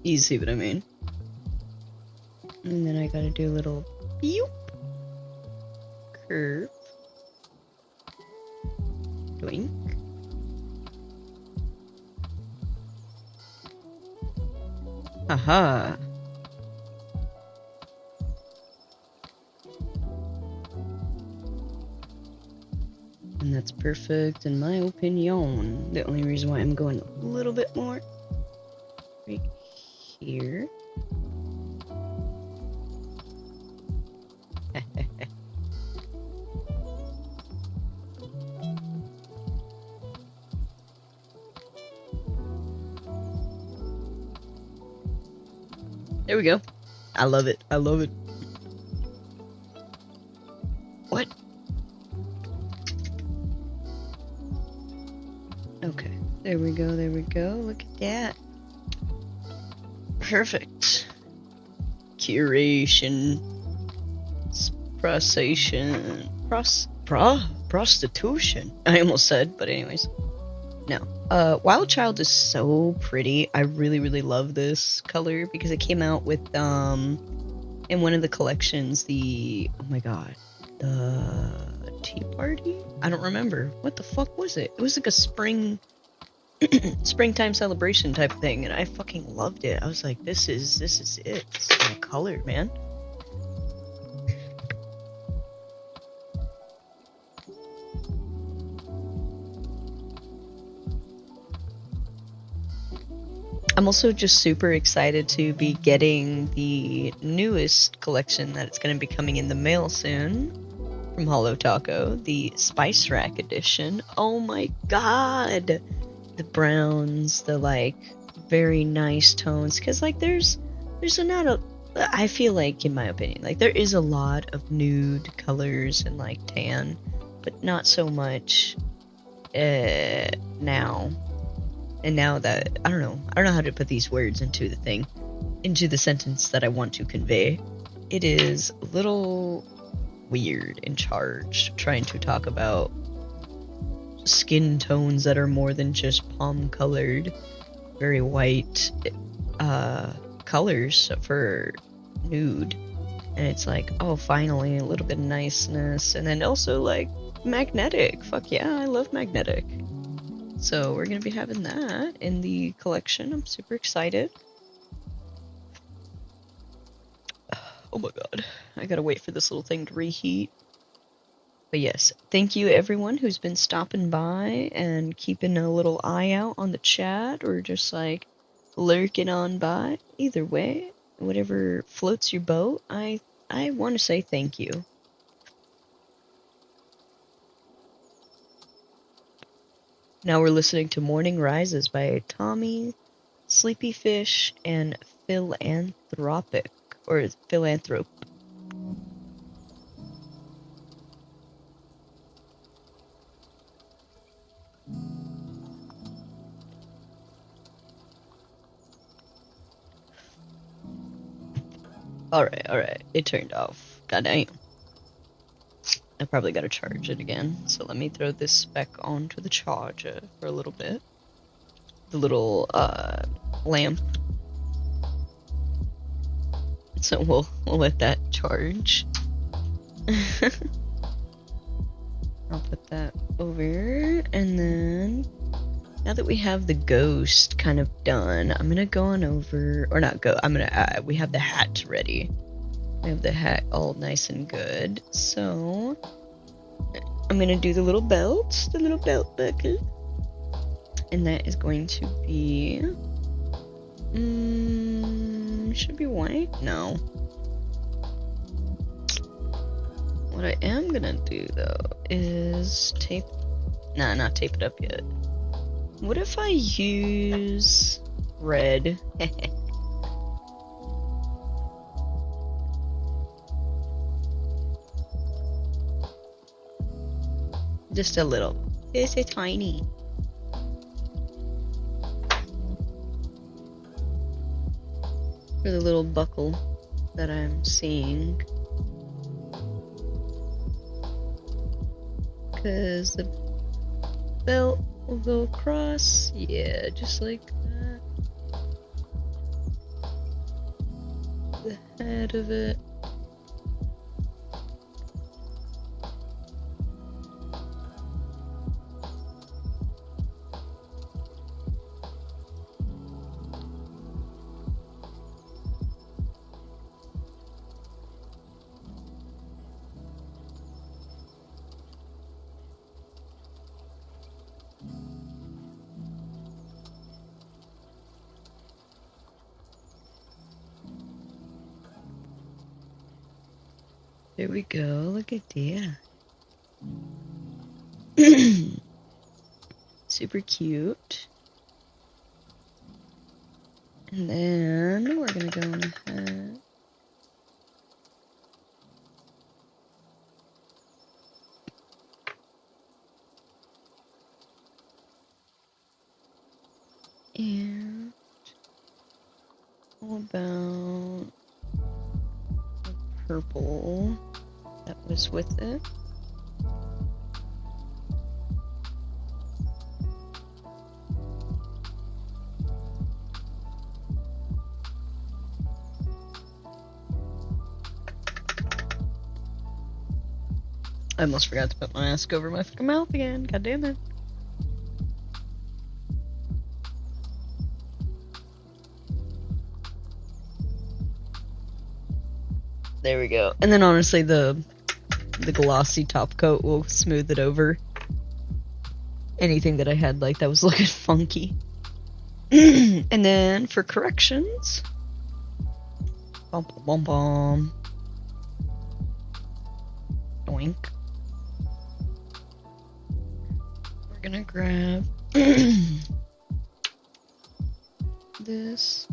You see what I mean? And then I gotta do a little beep curve. Doink. Aha. And that's perfect in my opinion. The only reason why I'm going a little bit more right here. There we go. I love it. I love it. What? Okay. There we go. There we go. Look at that. Perfect. Curation. Prostitution. I almost said, but anyways. No. Wild Child is so pretty. I really, really love this color because it came out with, in one of the collections, oh my god, the Tea Party? I don't remember. What the fuck was it? It was like a springtime celebration type of thing, and I fucking loved it. I was like, this is it. This is my color, man. I'm also just super excited to be getting the newest collection that it's going to be coming in the mail soon from Hollow Taco, the Spice Rack edition. Oh my god! The browns, the like very nice tones, because like there's not a, I feel like, in my opinion, like there is a lot of nude colors and like tan, but not so much now. And now that I don't know how to put these words into the sentence that I want to convey. It is a little weird and charged trying to talk about skin tones that are more than just palm colored, very white colors for nude. And it's like, oh, finally a little bit of niceness, and then also like magnetic. Fuck yeah, I love magnetic. So we're going to be having that in the collection. I'm super excited. Oh my god. I gotta wait for this little thing to reheat. But yes, thank you everyone who's been stopping by and keeping a little eye out on the chat, or just like lurking on by. Either way, whatever floats your boat, I want to say thank you. Now we're listening to Morning Rises by Tommy, Sleepy Fish, and Philanthropic, or Philanthrope. Alright, it turned off. God damn. I probably gotta charge it again, so let me throw this back onto the charger for a little bit. The little, lamp. So we'll let that charge. I'll put that over, and then now that we have the ghost kind of done, I'm gonna go on over, or not go, we have the hat ready. We have the hat all nice and good, so I'm gonna do the little belt buckle, and that is going to be, should be white? No. What I am gonna do though is not tape it up yet. What if I use red? Just a little. It's a tiny. For the little buckle that I'm seeing. Because the belt will go across. Yeah, just like that. The head of it. There we go, look at that. Super cute. And then we're gonna go on ahead. And how about the purple that was with it? I almost forgot to put my mask over my fucking mouth again. God damn it. There we go. And then honestly, the glossy top coat will smooth it over. Anything that I had like that was looking funky. And then for corrections, bum bum bum bum. Doink. We're gonna grab this.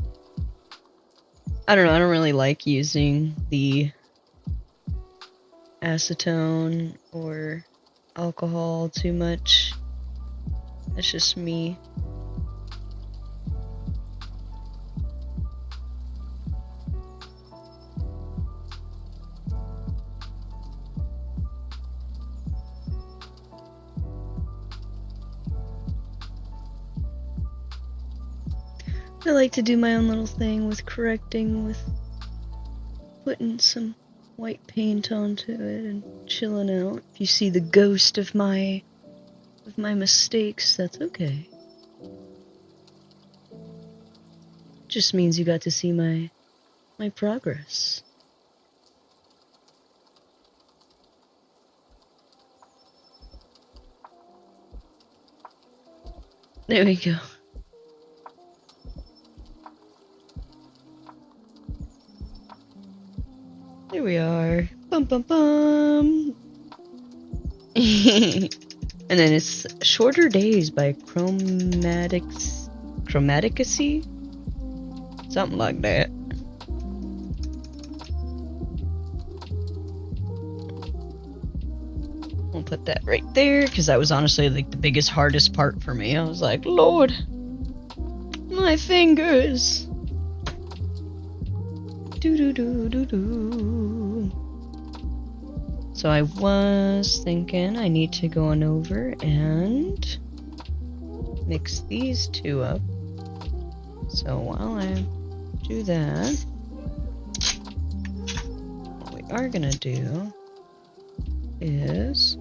I don't know, I don't really like using the acetone or alcohol too much. That's just me. I like to do my own little thing with correcting, with putting some white paint onto it and chilling out. If you see the ghost of my mistakes, that's okay. Just means you got to see my progress. There we go. There we are. Bum bum bum. And then it's Shorter Days by Chromaticacy? Something like that. I'll put that right there, because that was honestly like the biggest, hardest part for me. I was like, Lord, my fingers. Do. So I was thinking I need to go on over and mix these two up. So while I do that, what we are gonna do is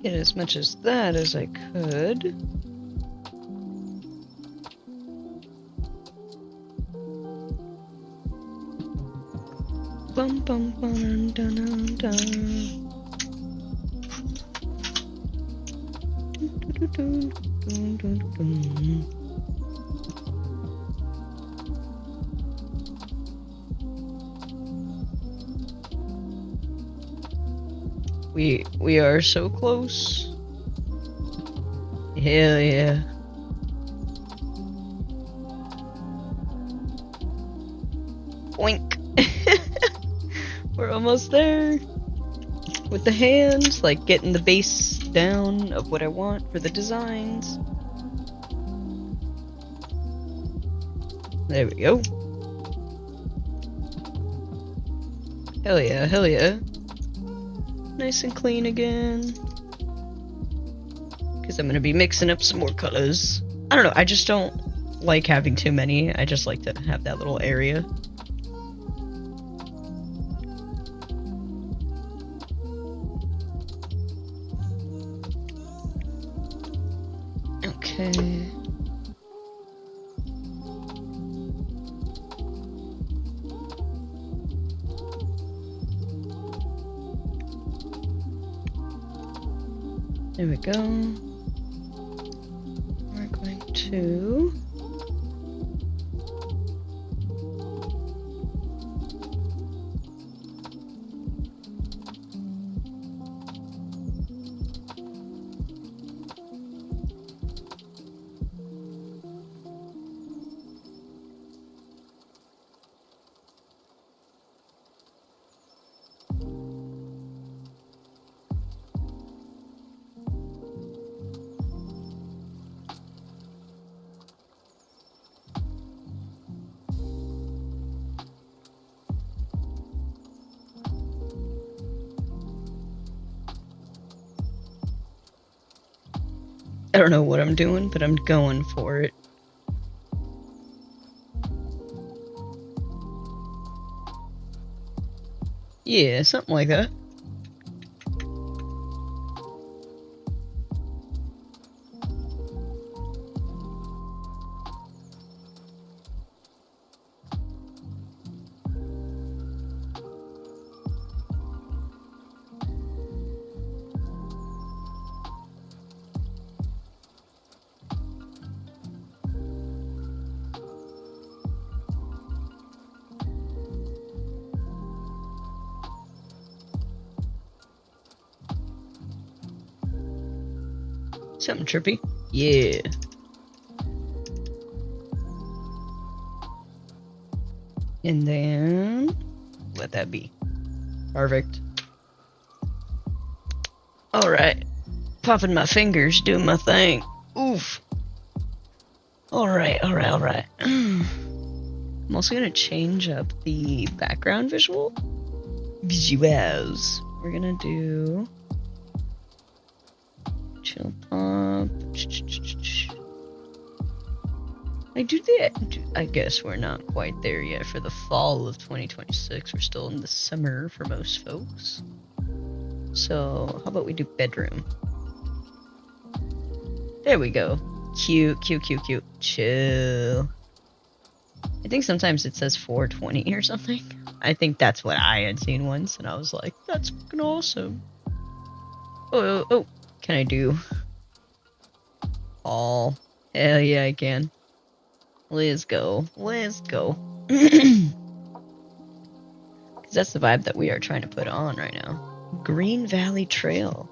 get as much as that as I could. Bum bum bum dun dun dun. Dun, dun, dun, dun. We are so close. Hell yeah. Boink. We're almost there. With the hands, like getting the base down of what I want for the designs. There we go. Hell yeah, hell yeah. Nice and clean again. Because I'm going to be mixing up some more colors. I don't know, I just don't like having too many. I just like to have that little area. Okay. There we go. We're going to I don't know what I'm doing, but I'm going for it. Yeah, something like that. Something trippy. Yeah. And then let that be. Perfect. Alright. Popping my fingers, doing my thing. Oof. Alright. I'm also gonna change up the background visuals. We're gonna do ChillPop. I guess we're not quite there yet for the fall of 2026. We're still in the summer for most folks. So how about we do bedroom? There we go. Cute. Chill. I think sometimes it says 420 or something. I think that's what I had seen once, and I was like, that's fucking awesome. Oh, can I do all? Hell yeah, I can. Let's go. Because that's the vibe that we are trying to put on right now. Green Valley Trail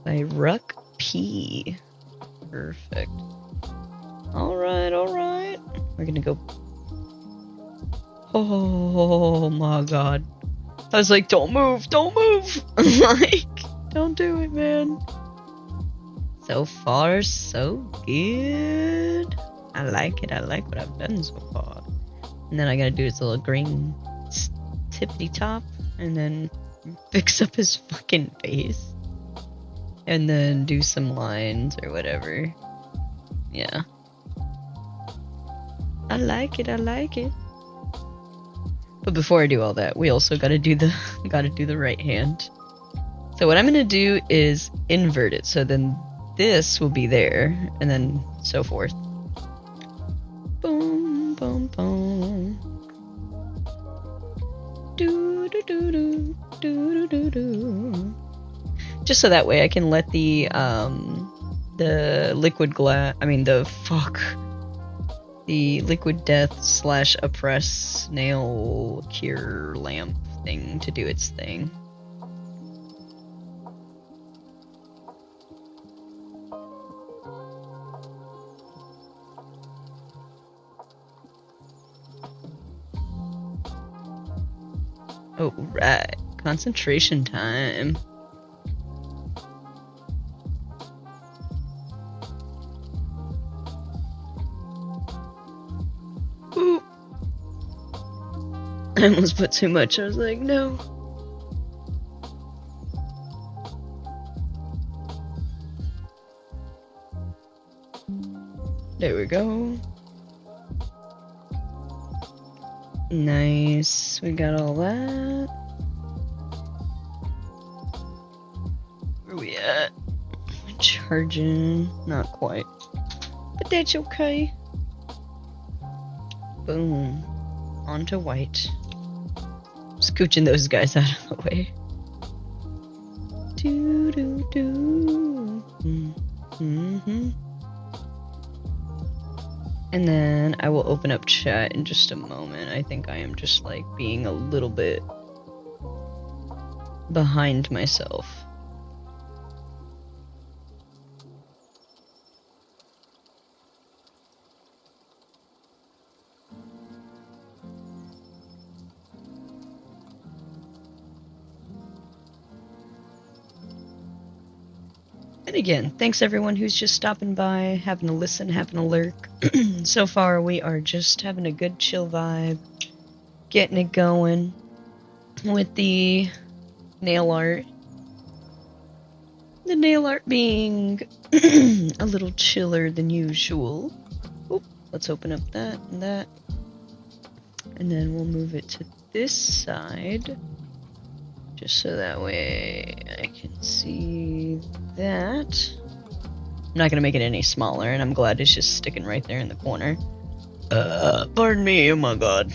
by Ruck P. Perfect. Alright. We're gonna go. Oh my god. I was like, don't move! I'm like, don't do it, man. So far, so good. I like it. I like what I've done so far. And then I gotta do this little green tippity top, and then fix up his fucking face. And then do some lines or whatever. Yeah. I like it. But before I do all that, we also gotta do the right hand. So what I'm gonna do is invert it. So then this will be there, and then so forth. Boom, boom, boom. Do do do do do do do. Just so that way I can let the liquid glass. I mean the liquid death / oppress nail cure lamp thing to do its thing. Oh, right. Concentration time. Ooh. I almost put too much. I was like, no. There we go. Nice. We got all that. Where we at? Charging. Not quite. But that's okay. Boom. Onto white. Scooching those guys out of the way. Do do do. Mm-hmm. And then I will open up chat in just a moment. I think I am just like being a little bit behind myself. And again, thanks everyone who's just stopping by, having a listen, having a lurk. So far, we are just having a good chill vibe, getting it going with the nail art. The nail art being a little chiller than usual. Oop, let's open up that and that. And then we'll move it to this side. Just so that way I can see that. I'm not gonna make it any smaller, and I'm glad it's just sticking right there in the corner. Pardon me, oh my god.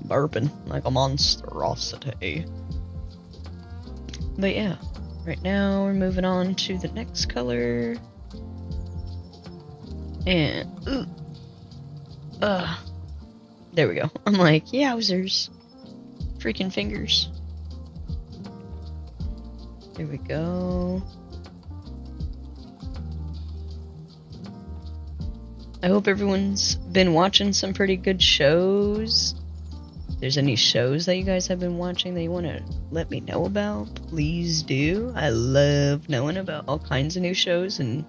Burping like a monstrosity. But yeah, right now we're moving on to the next color. And, there we go. I'm like, yowzers. Freaking fingers. There we go. I hope everyone's been watching some pretty good shows. If there's any shows that you guys have been watching that you want to let me know about, please do. I love knowing about all kinds of new shows and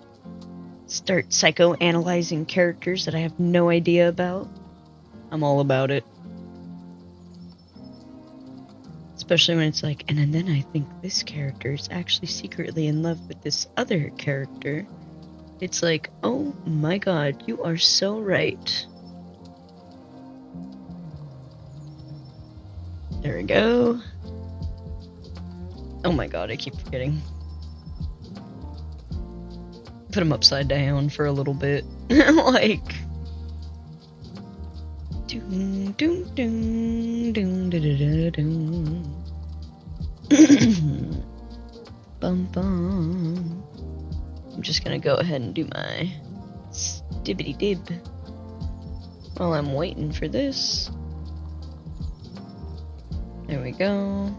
start psychoanalyzing characters that I have no idea about. I'm all about it. Especially when it's like, and then I think this character is actually secretly in love with this other character. It's like, oh my god, you are so right. There we go. Oh my god, I keep forgetting. Put them upside down for a little bit. Like... Doom, doom, doom, doom, da, da, da, doom. Bum, bum. I'm just gonna go ahead and do my stibbity dib while I'm waiting for this. There we go.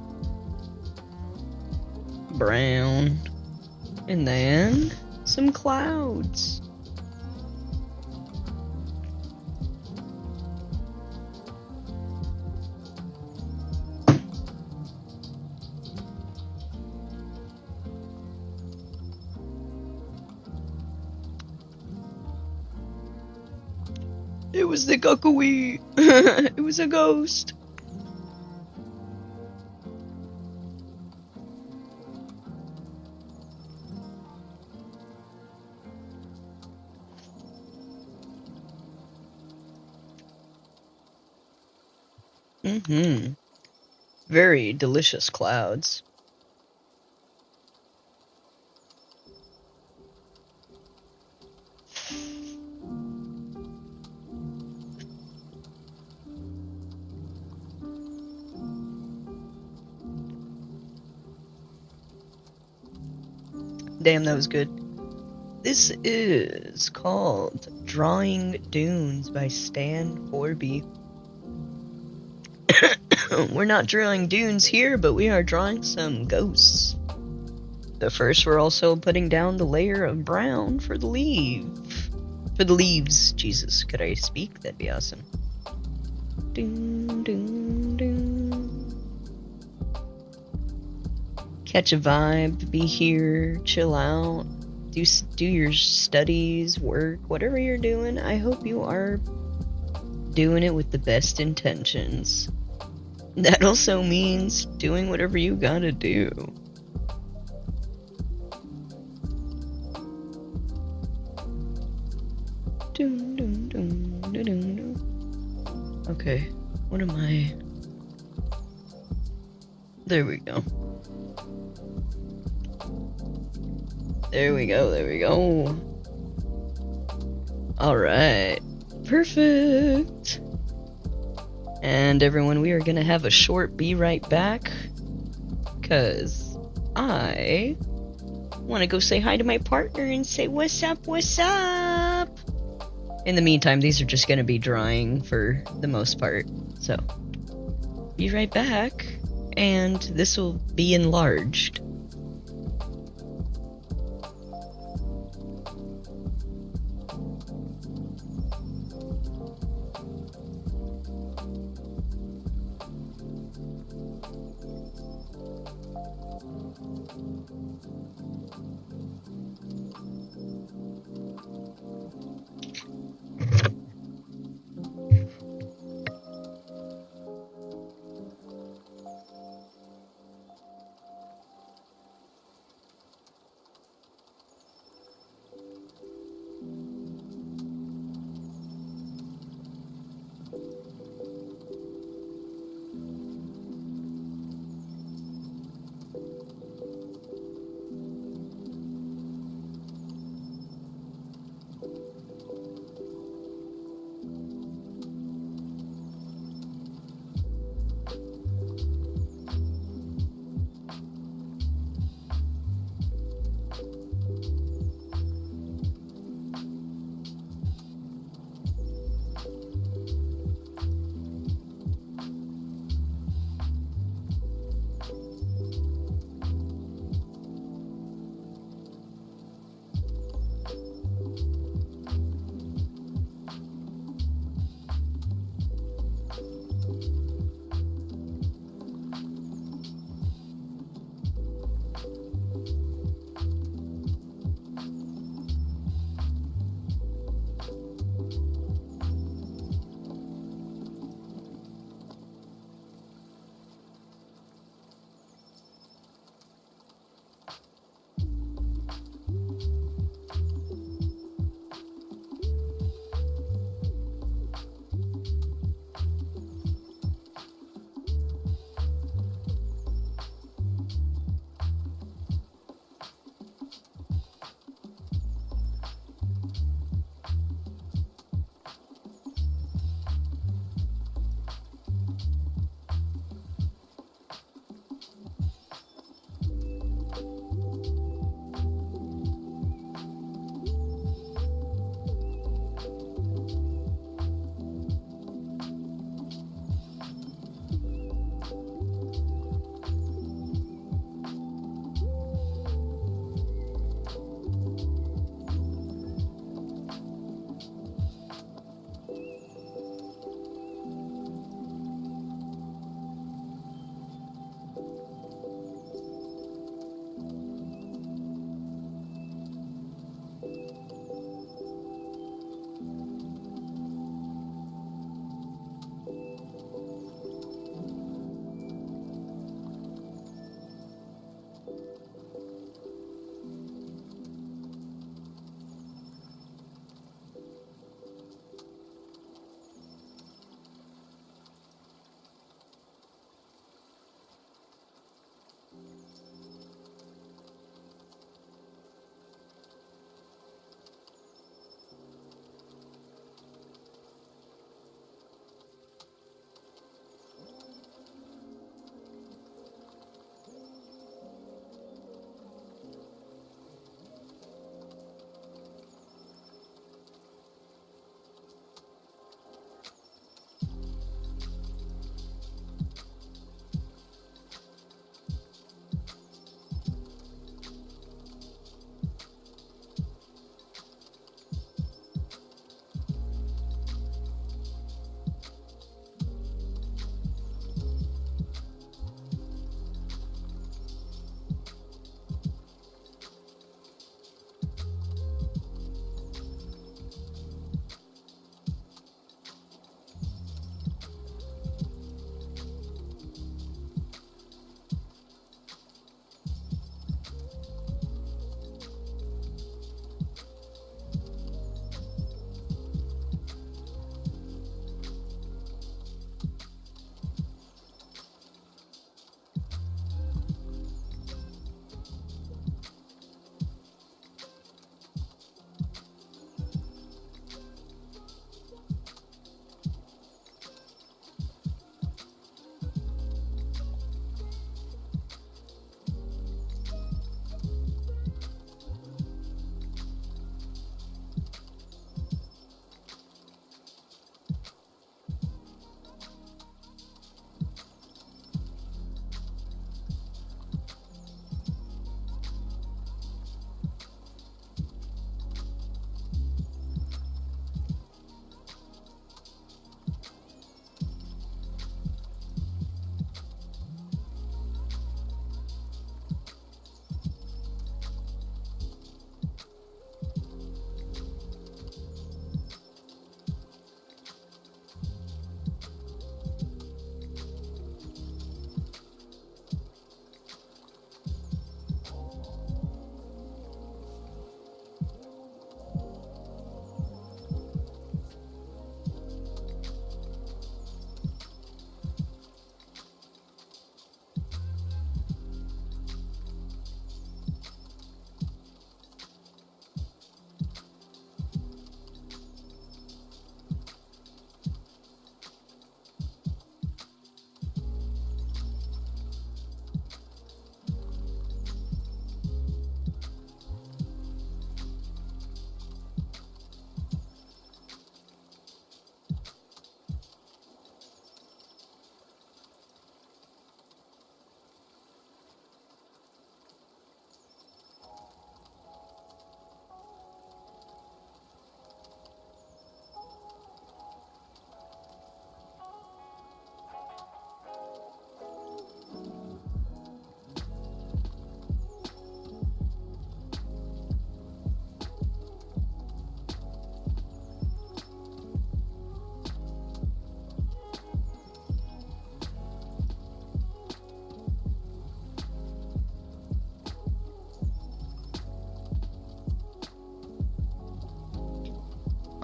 Brown. And then some clouds. It was the Gukui. It was a ghost. Very delicious clouds. Damn, that was good. This is called Drawing Dunes by Stan Forby. We're not drawing dunes here, but we are drawing some ghosts. But first, we're also putting down the layer of brown for the leaves. Jesus, could I speak? That'd be awesome. Ding, ding, ding. Catch a vibe, be here, chill out, do your studies, work, whatever you're doing. I hope you are doing it with the best intentions. That also means doing whatever you gotta do. Okay, what am I? There we go. There we go. Alright. Perfect. And everyone, we are gonna have a short be right back. Cause I wanna go say hi to my partner and say what's up, what's up? In the meantime, these are just gonna be drawing for the most part. So, be right back. And this will be enlarged.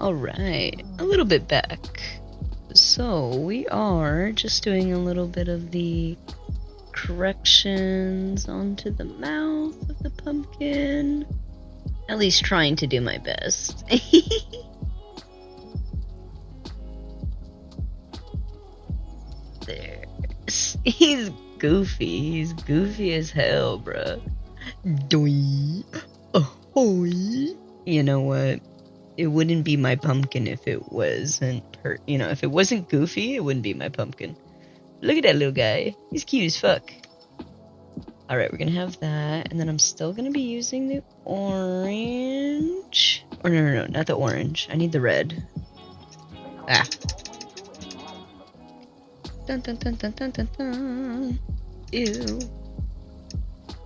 Alright, a little bit back. So, we are just doing a little bit of the corrections onto the mouth of the pumpkin. At least trying to do my best. There. He's goofy. He's goofy as hell, bruh. Doi. Ahoy. You know what? It wouldn't be my pumpkin if it wasn't if it wasn't goofy, it wouldn't be my pumpkin. Look at that little guy. He's cute as fuck. Alright, we're gonna have that, and then I'm still gonna be using the orange. Or no, not the orange. I need the red. Ah. Dun dun dun dun dun dun dun. Ew.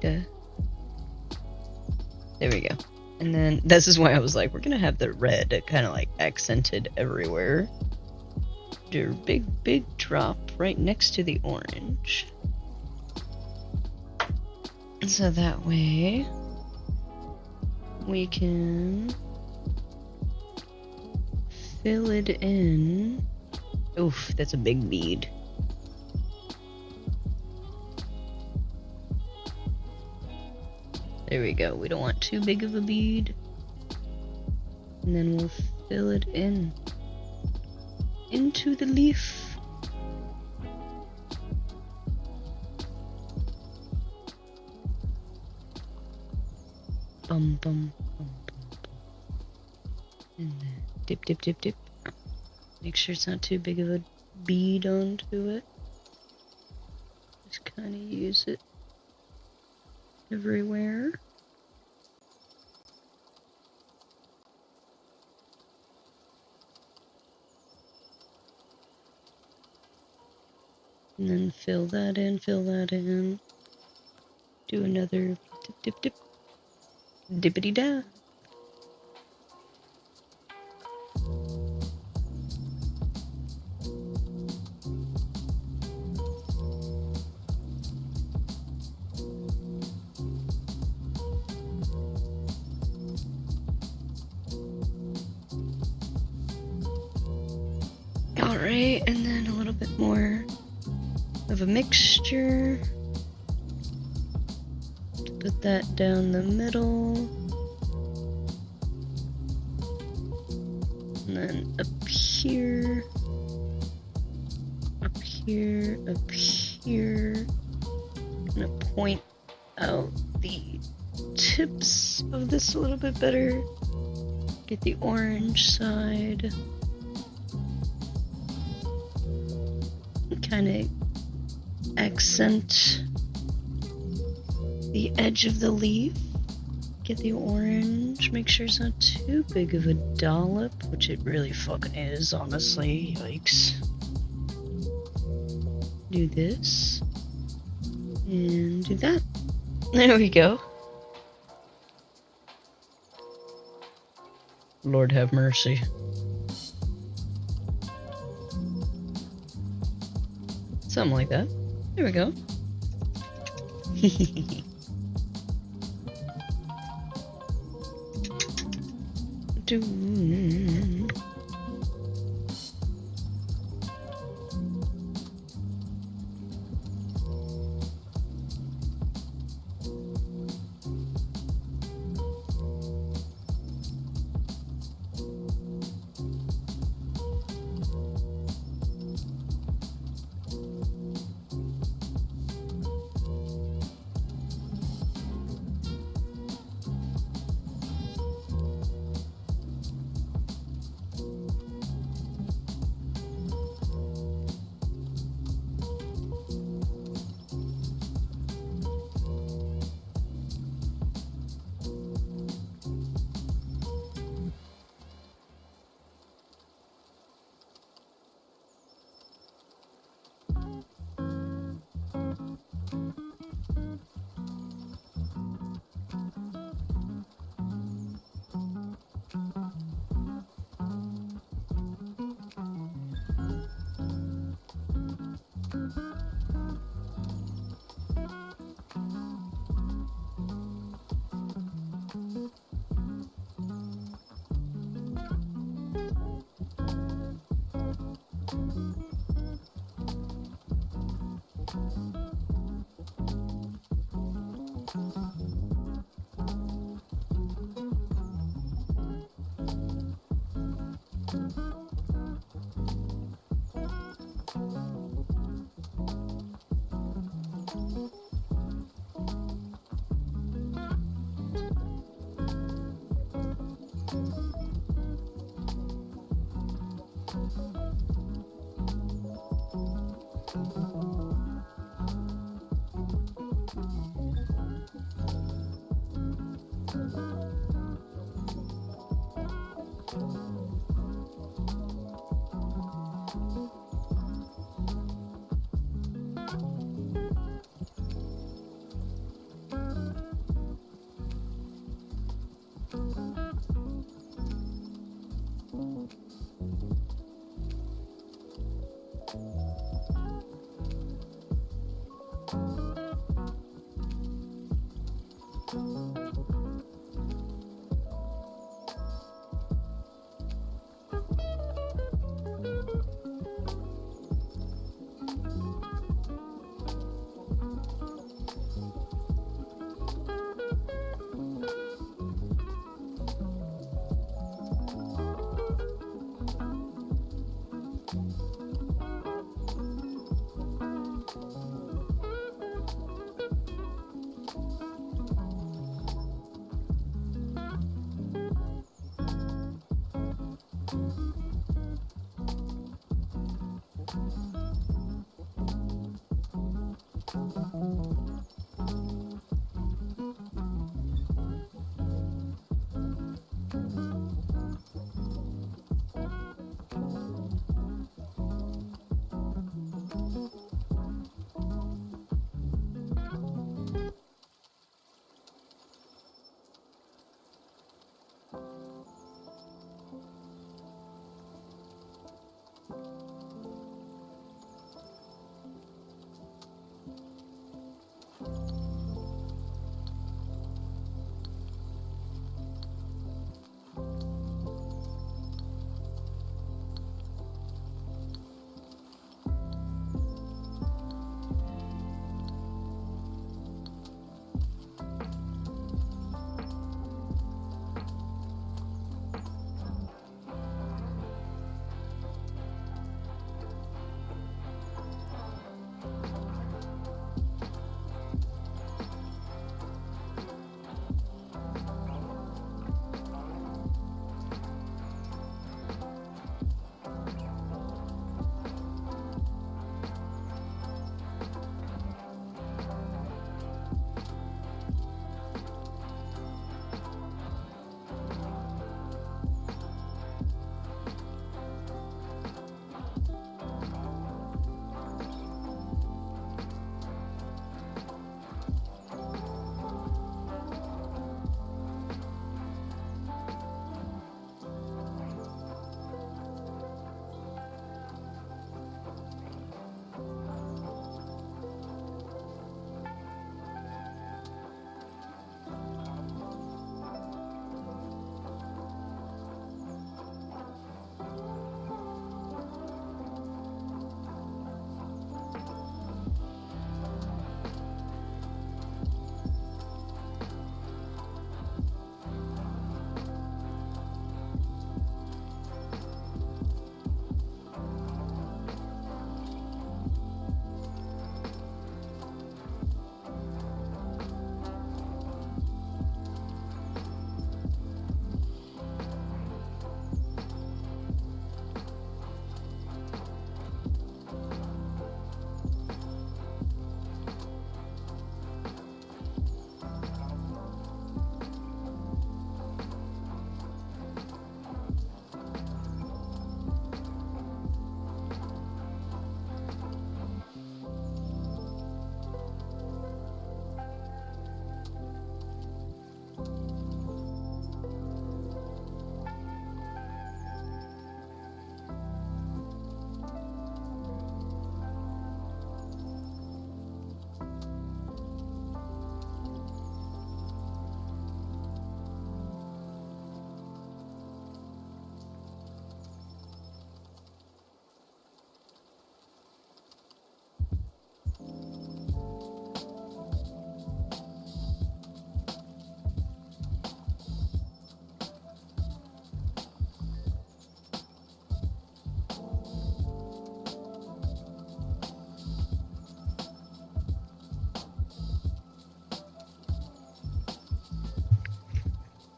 Duh. There we go. And then this is why I was like, we're gonna have the red kind of like accented everywhere. Do a big drop right next to the orange. So that way we can fill it in. Oof, that's a big bead. There we go. We don't want too big of a bead. And then we'll fill it in. Into the leaf. Bum, bum, bum, bum, bum. And then dip, dip, dip, dip. Make sure it's not too big of a bead onto it. Just kind of use it everywhere. And then fill that in, do another dip, dip, dip, dippity da. Alright, and then a little bit more of a mixture. Put that down the middle. And then up here. Up here, up here. I'm gonna point out the tips of this a little bit better. Get the orange side. Kind of accent the edge of the leaf. Get the orange. Make sure it's not too big of a dollop, which it really fucking is, honestly. Yikes. Do this. And do that. There we go. Lord have mercy. Something like that. There we go.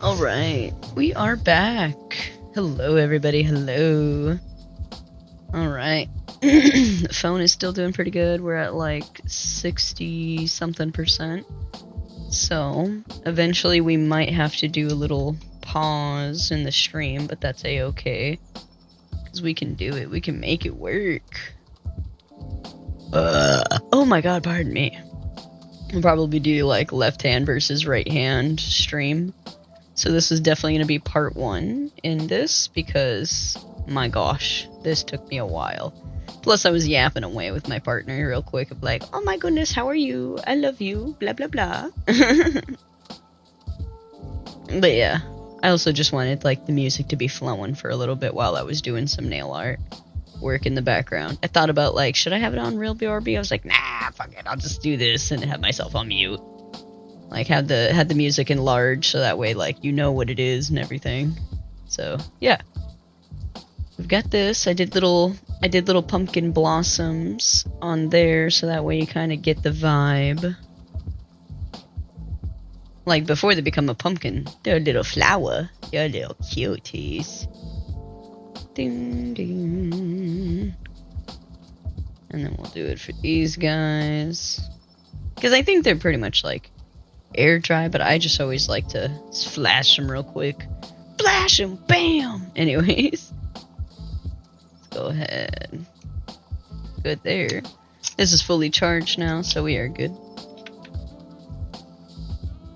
Alright, we are back. Hello, everybody. Hello. Alright. The phone is still doing pretty good. We're at like 60 something %. So, eventually we might have to do a little pause in the stream, but that's a-okay. Because we can do it. We can make it work. Oh my god, pardon me. We'll probably do like left hand versus right hand stream. So this is definitely going to be part 1 in this because, my gosh, this took me a while. Plus I was yapping away with my partner real quick of like, oh my goodness, how are you? I love you, blah blah blah. But yeah, I also just wanted like the music to be flowing for a little bit while I was doing some nail art work in the background. I thought about like, should I have it on real BRB? I was like, nah, fuck it, I'll just do this and have myself on mute. Like, had the music in large, so that way, like, you know what it is and everything. So, yeah. We've got this. I did little pumpkin blossoms on there, so that way you kind of get the vibe. Like, before they become a pumpkin, they're a little flower. They're little cuties. Ding, ding. And then we'll do it for these guys. Because I think they're pretty much, like, air dry, but I just always like to flash them real quick. Flash them, bam! Anyways, let's go ahead. Good there. This is fully charged now, so we are good.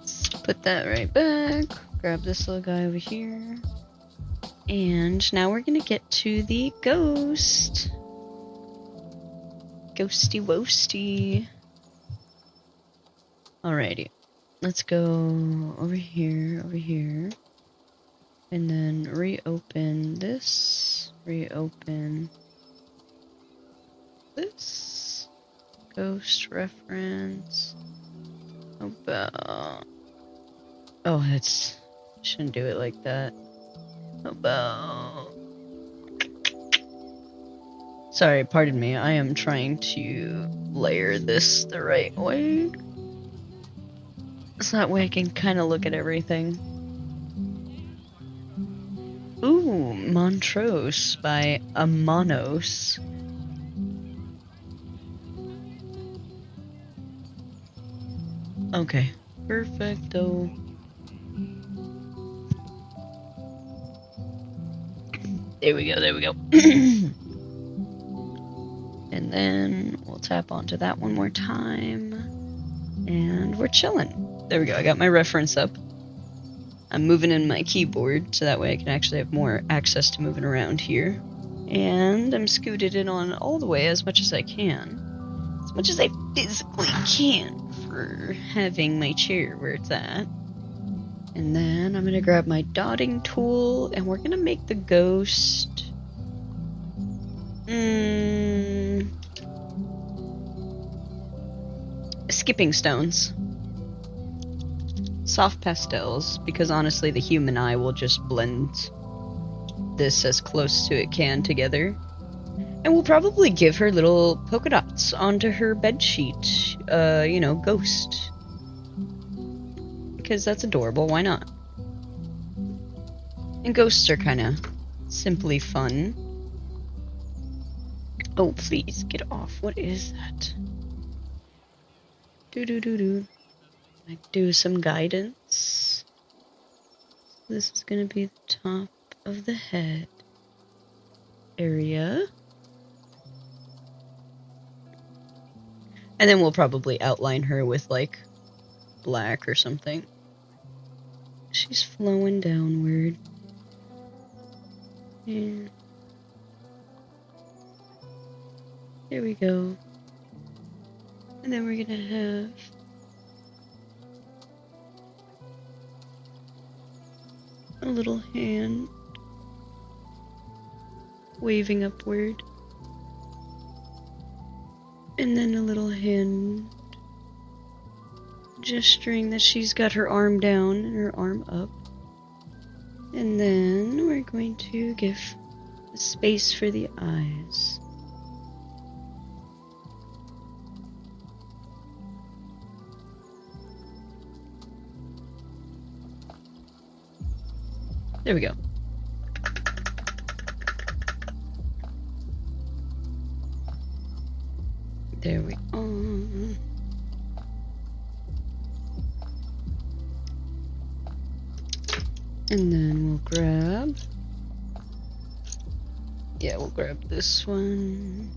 Let's put that right back. Grab this little guy over here. And now we're gonna get to the ghost. Ghosty woasty. Alrighty. Let's go over here, and then reopen this, reopen this, ghost reference, about, oh, that's, shouldn't do it like that, about, sorry, pardon me, I am trying to layer this the right way. So that way I can kind of look at everything. Ooh, Montrose by Amanos. Okay, perfecto. There we go, there we go. And then we'll tap onto that one more time. And we're chilling. There we go, I got my reference up. I'm moving in my keyboard, so that way I can actually have more access to moving around here. And I'm scooted in on all the way as much as I can. As much as I physically can for having my chair where it's at. And then I'm going to grab my dotting tool, and we're going to make the ghost... skipping stones. Soft pastels, because honestly the human eye will just blend this as close to it can together. And we'll probably give her little polka dots onto her bedsheet, you know, ghost. Because that's adorable, why not? And ghosts are kind of simply fun. Oh, please, get off. What is that? Do-do-do-do. I do some guidance. This is going to be the top of the head area. And then we'll probably outline her with, like, black or something. She's flowing downward. And there we go. And then we're gonna have a little hand waving upward. And then a little hand gesturing that she's got her arm down and her arm up. And then we're going to give space for the eyes. There we go. There we are. And then we'll grab... Yeah, we'll grab this one.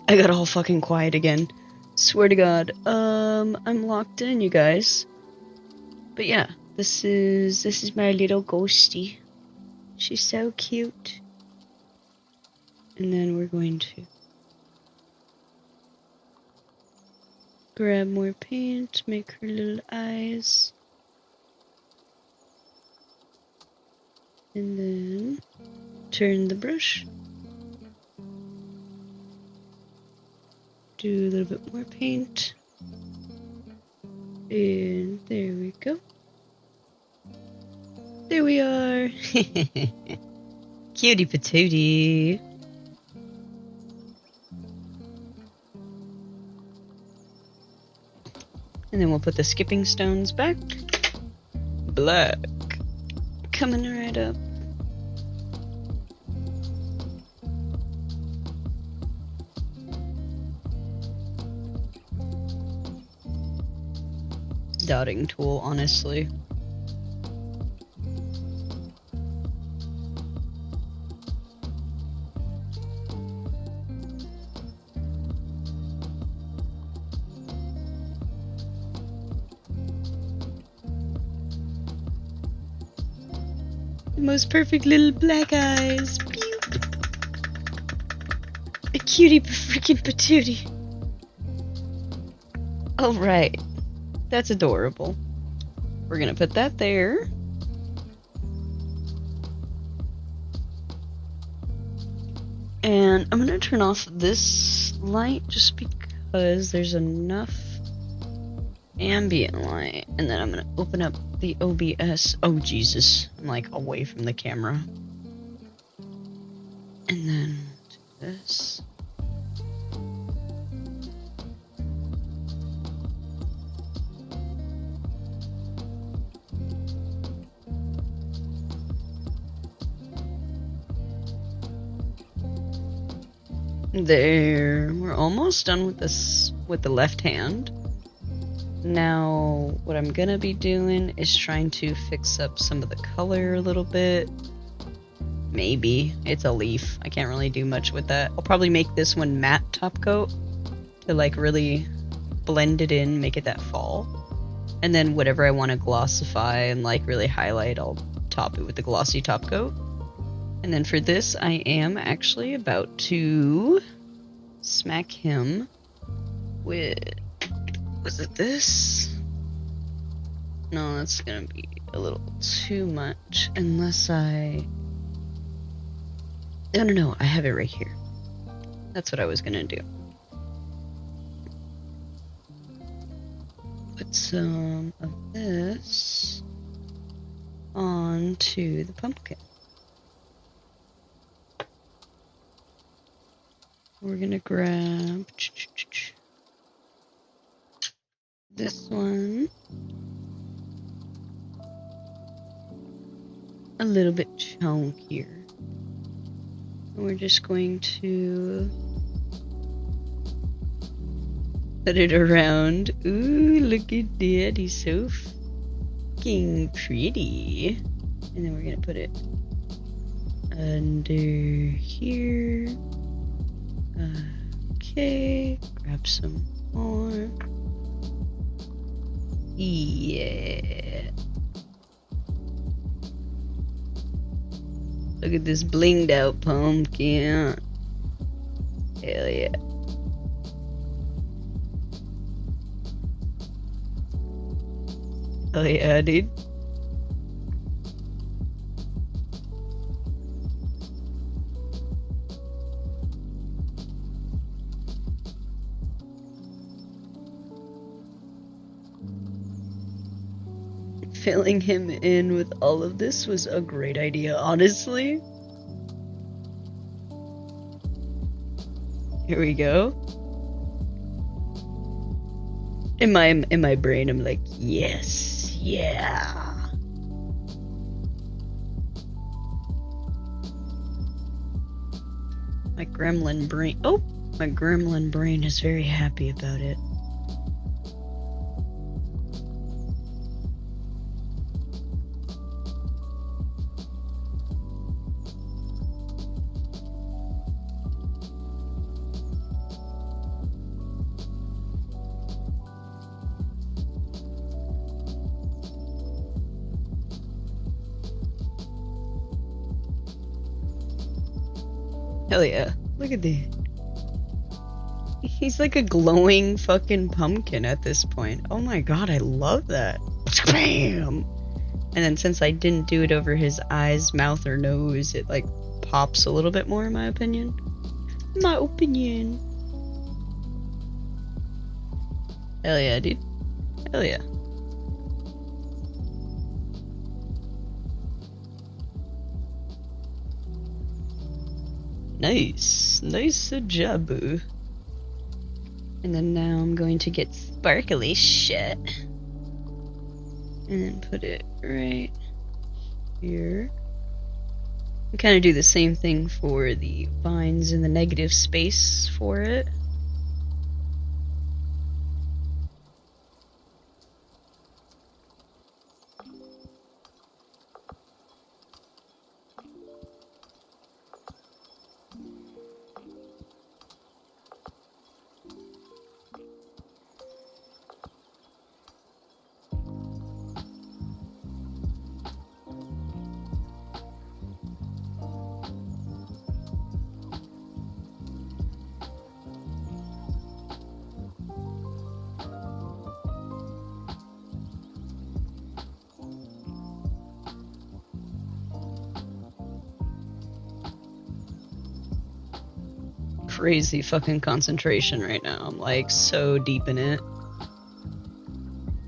I got all fucking quiet again. Swear to God. I'm locked in, you guys. But yeah, this is my little ghosty. She's so cute. And then we're going to grab more paint, make her little eyes. And then turn the brush. Do a little bit more paint. And there we go. There we are. Cutie patootie. And then we'll put the skipping stones back. Black. Coming right up. Dotting tool, honestly. The most perfect little black eyes. Pew. A cutie freaking patootie. Alright. That's adorable. We're gonna put that there. And I'm gonna turn off this light just because there's enough ambient light. And then I'm gonna open up the OBS. Oh Jesus, I'm like away from the camera. And then do this. There, we're almost done with this, with the left hand. Now, what I'm gonna be doing is trying to fix up some of the color a little bit. Maybe. It's a leaf. I can't really do much with that. I'll probably make this one matte top coat to like really blend it in, make it that fall. And then whatever I want to glossify and like really highlight, I'll top it with the glossy top coat. And then for this, I am actually about to smack him with, was it this? No, that's gonna be a little too much unless I, no, I have it right here. That's what I was gonna do. Put some of this onto the pumpkin. We're gonna grab this one, a little bit chunkier. We're just going to put it around. Ooh, look at that. He's so fucking pretty. And then we're gonna put it under here. Okay, grab some more. Yeah. Look at this blinged out pumpkin. Hell yeah. Oh yeah, dude. Filling him in with all of this was a great idea, honestly. Here we go. In my brain, I'm like, yes, yeah. My gremlin brain. Oh, my gremlin brain is very happy about it. Hell yeah. Look at that. He's like a glowing fucking pumpkin at this point. Oh my god, I love that. Bam! And then since I didn't do it over his eyes, mouth, or nose, it like pops a little bit more in my opinion. My opinion. Hell yeah, dude. Hell yeah. Nice. Nice job. And then now I'm going to get sparkly shit. And then put it right here. And kind of do the same thing for the vines in the negative space for it. Crazy fucking concentration right now. I'm like so deep in it.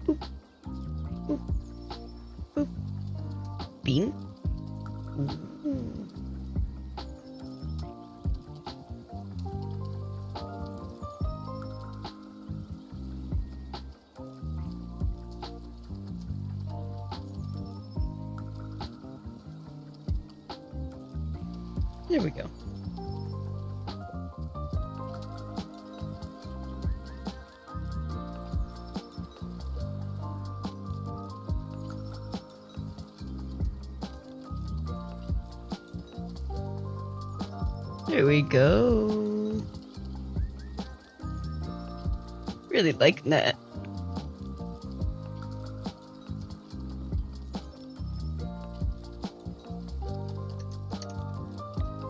Boop. Boop. Boop. Bean? Ooh. There we go. There we go. Really liking that.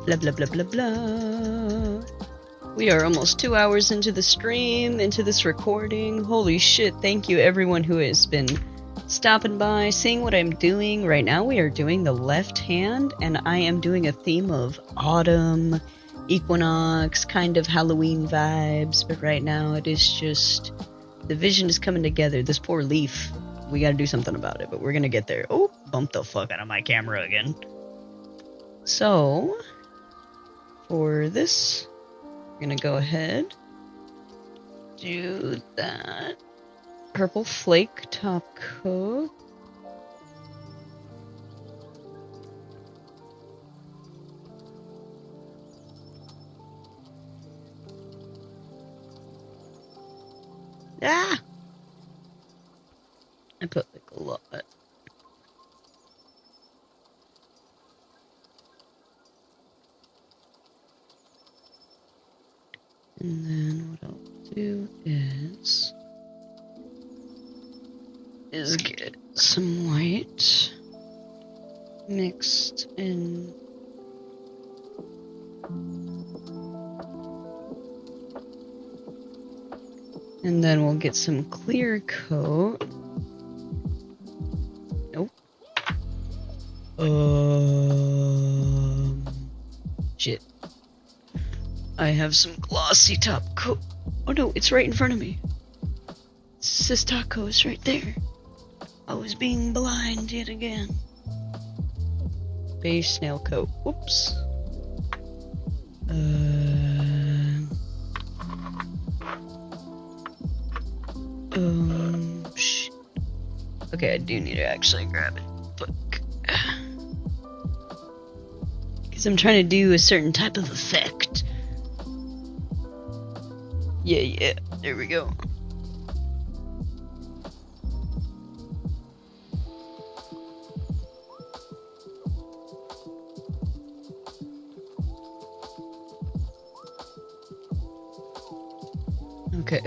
Blah blah blah blah blah. We are almost 2 hours into the stream, into this recording. Holy shit, thank you everyone who has been stopping by, seeing what I'm doing. Right now we are doing the left hand, and I am doing a theme of autumn, equinox, kind of Halloween vibes, but right now it is just, the vision is coming together. This poor leaf, we gotta do something about it, but we're gonna get there. Oh, bumped the fuck out of my camera again. So, for this, we're gonna go ahead, do that. Purple flake top coat. Ah! I put like a lot. And then what I'll do is get some white mixed in. And then we'll get some clear coat. Nope. Shit. I have some glossy top coat. Oh no, it's right in front of me. It says tacos right there. I was being blind yet again. Beige snail coat. Whoops. Shit. Okay, I do need to actually grab it. Fuck. Because I'm trying to do a certain type of effect. Yeah, there we go. Okay.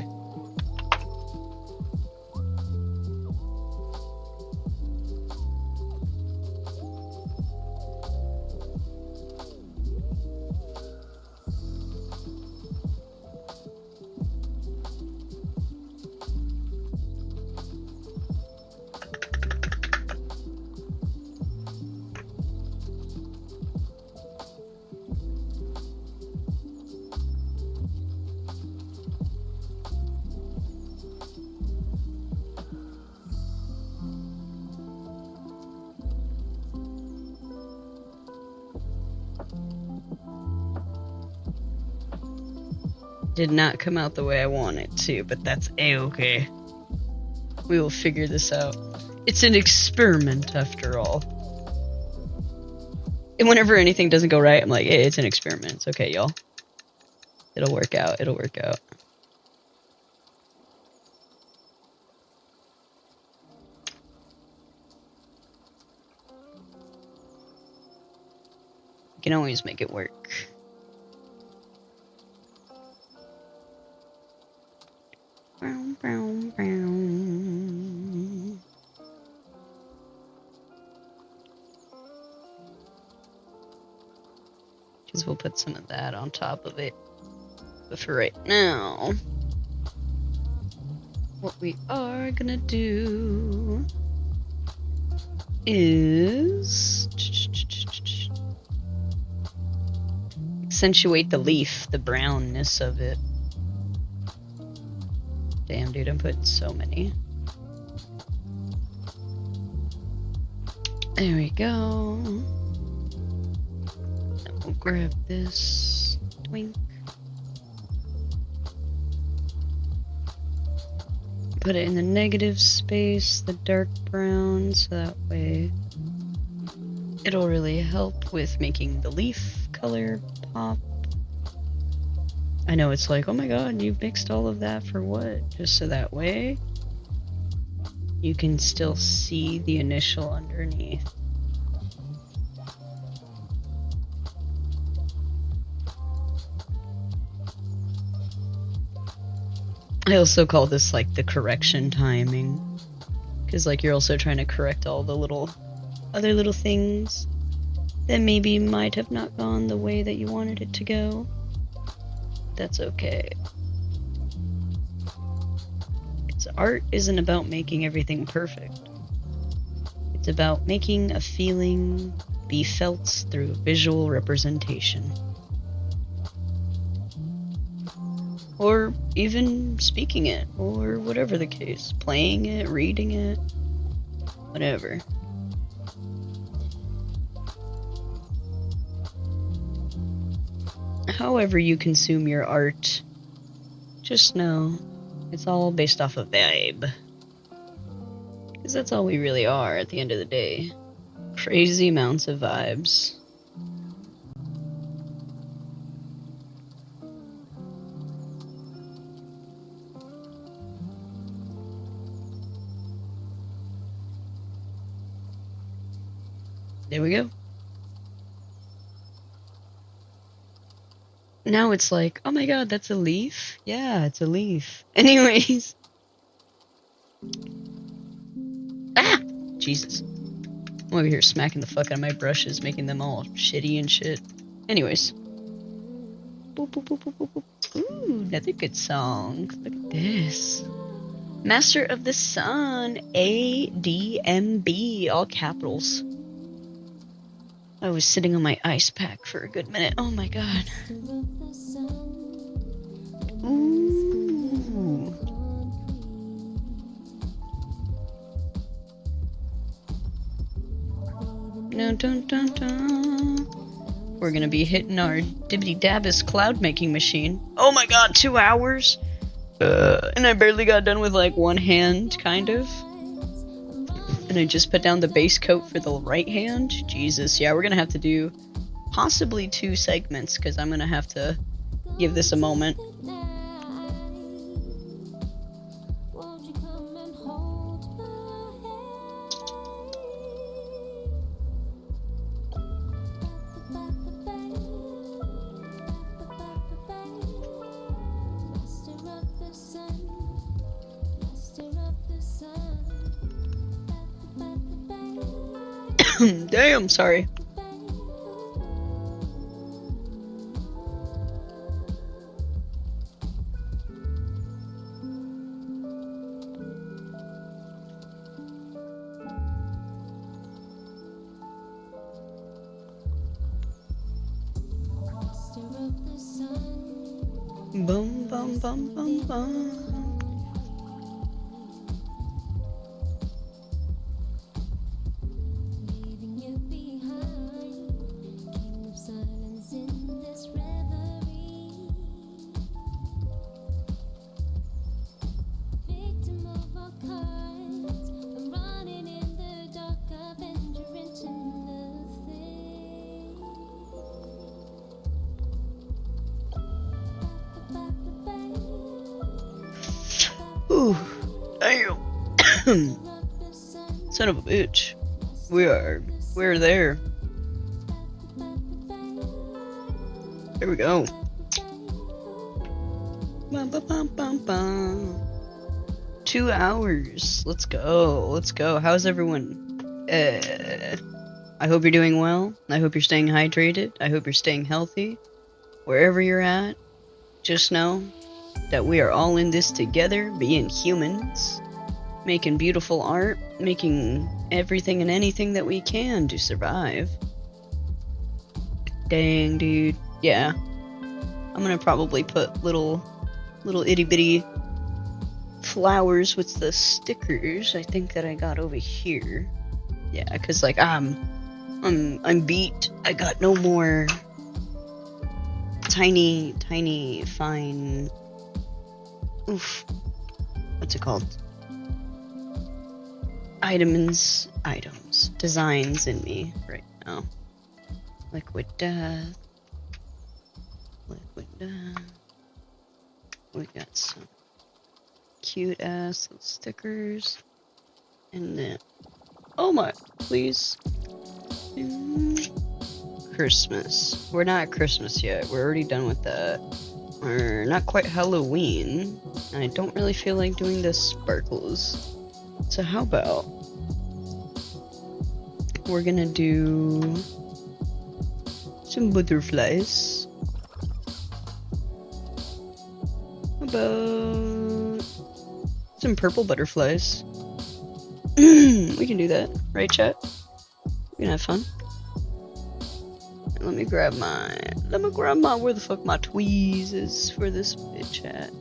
Did not come out the way I want it to, but that's a-okay. We will figure this out. It's an experiment, after all. And whenever anything doesn't go right, I'm like, hey, it's an experiment. It's okay, y'all. It'll work out. It'll work out. You can always make it work. Because we'll put some of that on top of it. But for right now, what we are gonna do is accentuate the leaf, the brownness of it. Damn, dude, I'm putting so many. There we go. Then we'll grab this. Twink. Put it in the negative space, the dark brown, so that way it'll really help with making the leaf color pop. I know it's like, oh my god, you've mixed all of that for what? Just so that way you can still see the initial underneath. I also call this like the correction timing, because like you're also trying to correct all the other little things that maybe might have not gone the way that you wanted it to go. That's okay. Because art isn't about making everything perfect. It's about making a feeling be felt through visual representation. Or even speaking it, or whatever the case. Playing it, reading it, whatever. However you consume your art, just know it's all based off of vibe. Because that's all we really are at the end of the day. Crazy amounts of vibes. There we go. Now it's like, oh my god, that's a leaf? Yeah, it's a leaf. Anyways. Ah! Jesus. I'm over here smacking the fuck out of my brushes, making them all shitty and shit. Anyways. Boop, boop, boop, boop, boop, boop. Ooh, another good song. Look at this. Master of the Sun, ADMB, all capitals. I was sitting on my ice pack for a good minute. Oh my god. Ooh. Dun, dun, dun, dun. We're gonna be hitting our dibbity dabbis cloud making machine. Oh my god, 2 hours? And I barely got done with like one hand, kind of. And I just put down the base coat for the right hand. Jesus, yeah, we're gonna have to do possibly 2 segments, because I'm gonna have to give this a moment. Damn, sorry. Bum bum bum bum bum. Ooh, damn. Son of a bitch. We're there. There we go. Bum, bum, bum, bum, bum. 2 hours. Let's go. How's everyone? I hope you're doing well. I hope you're staying hydrated. I hope you're staying healthy. Wherever you're at, just know that we are all in this together, being humans, making beautiful art, making everything and anything that we can to survive. Dang, dude. Yeah. I'm gonna probably put little itty bitty flowers with the stickers I think that I got over here. Yeah, cause like I'm beat. I got no more tiny fine. Oof. What's it called? Items, designs in me right now. Liquid death. We got some cute ass little stickers. And then, oh my, please. Christmas. We're not at Christmas yet. We're already done with that. We're not quite Halloween. And I don't really feel like doing the sparkles. So how about we're gonna do some butterflies. How about some purple butterflies? We can do that, right, chat? We can have fun. Let me grab my, where the fuck my tweeze is for this bitch at.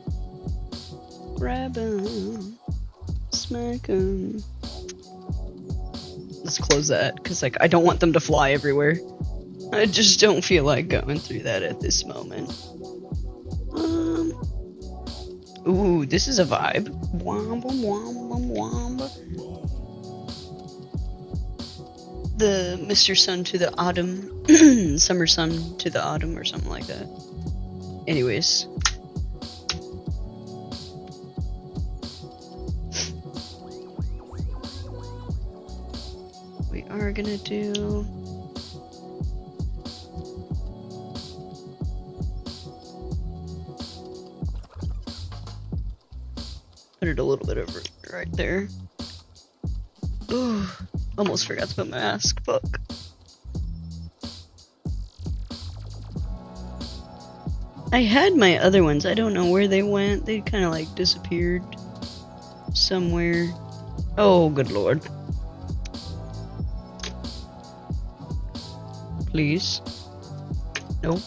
Grab 'em, smack 'em. Let's close that, because like I don't want them to fly everywhere. I just don't feel like going through that at this moment. Ooh, this is a vibe. Wamba, wamba, wamba. The Mr. Sun to the autumn, summer sun to the autumn, or something like that. Anyways. We are gonna do put it a little bit over right there. Ooh, almost forgot to put my mask. Fuck. I had my other ones. I don't know where they went. They kind of like disappeared somewhere. Oh, good lord. Please. Nope.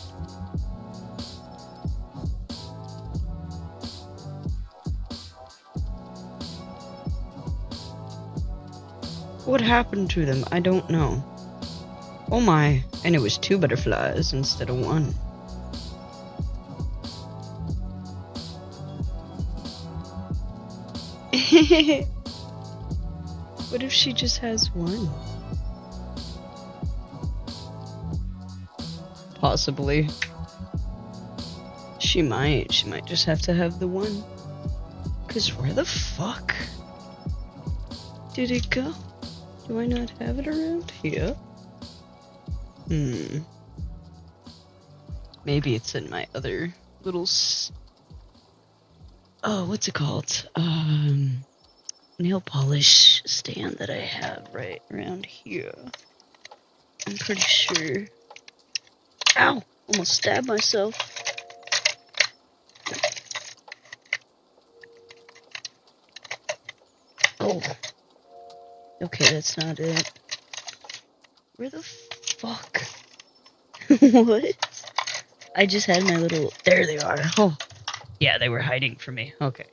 What happened to them? I don't know. Oh my. And it was 2 butterflies instead of 1. What if she just has 1? Possibly. She might just have to have the 1. 'Cause where the fuck did it go? Do I not have it around here? Maybe it's in my other little oh, what's it called? Nail polish stand that I have right around here. I'm pretty sure. Ow! Almost stabbed myself. Oh. Okay, that's not it. Where the fuck? What? I just had my little... There they are. Oh. Yeah, they were hiding from me. Okay.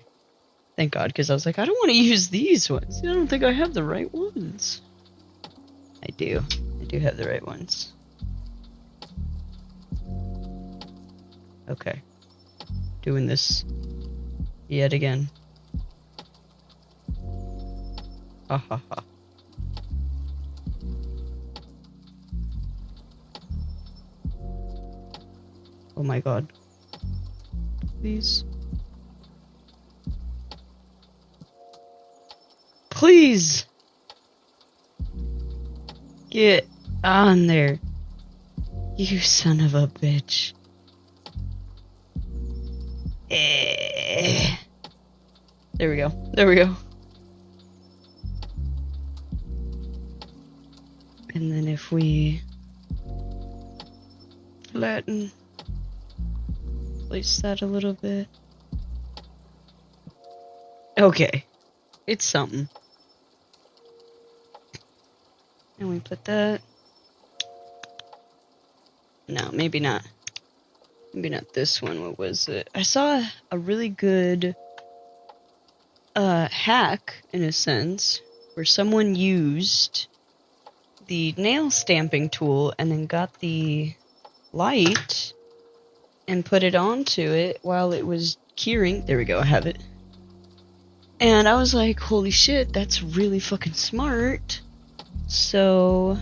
Thank God, because I was like, I don't want to use these ones. I don't think I have the right ones. I do. I do have the right ones. Okay. Doing this yet again. Ha ha ha. Oh my God. Please. Please! Get on there. You son of a bitch. There we go. There we go. And then if we flatten, place that a little bit. Okay. It's something. And we put that. No, maybe not. Maybe not this one. What was it? I saw a really good hack, in a sense, where someone used the nail stamping tool and then got the light and put it onto it while it was curing. There we go, I have it. And I was like, holy shit, that's really fucking smart. So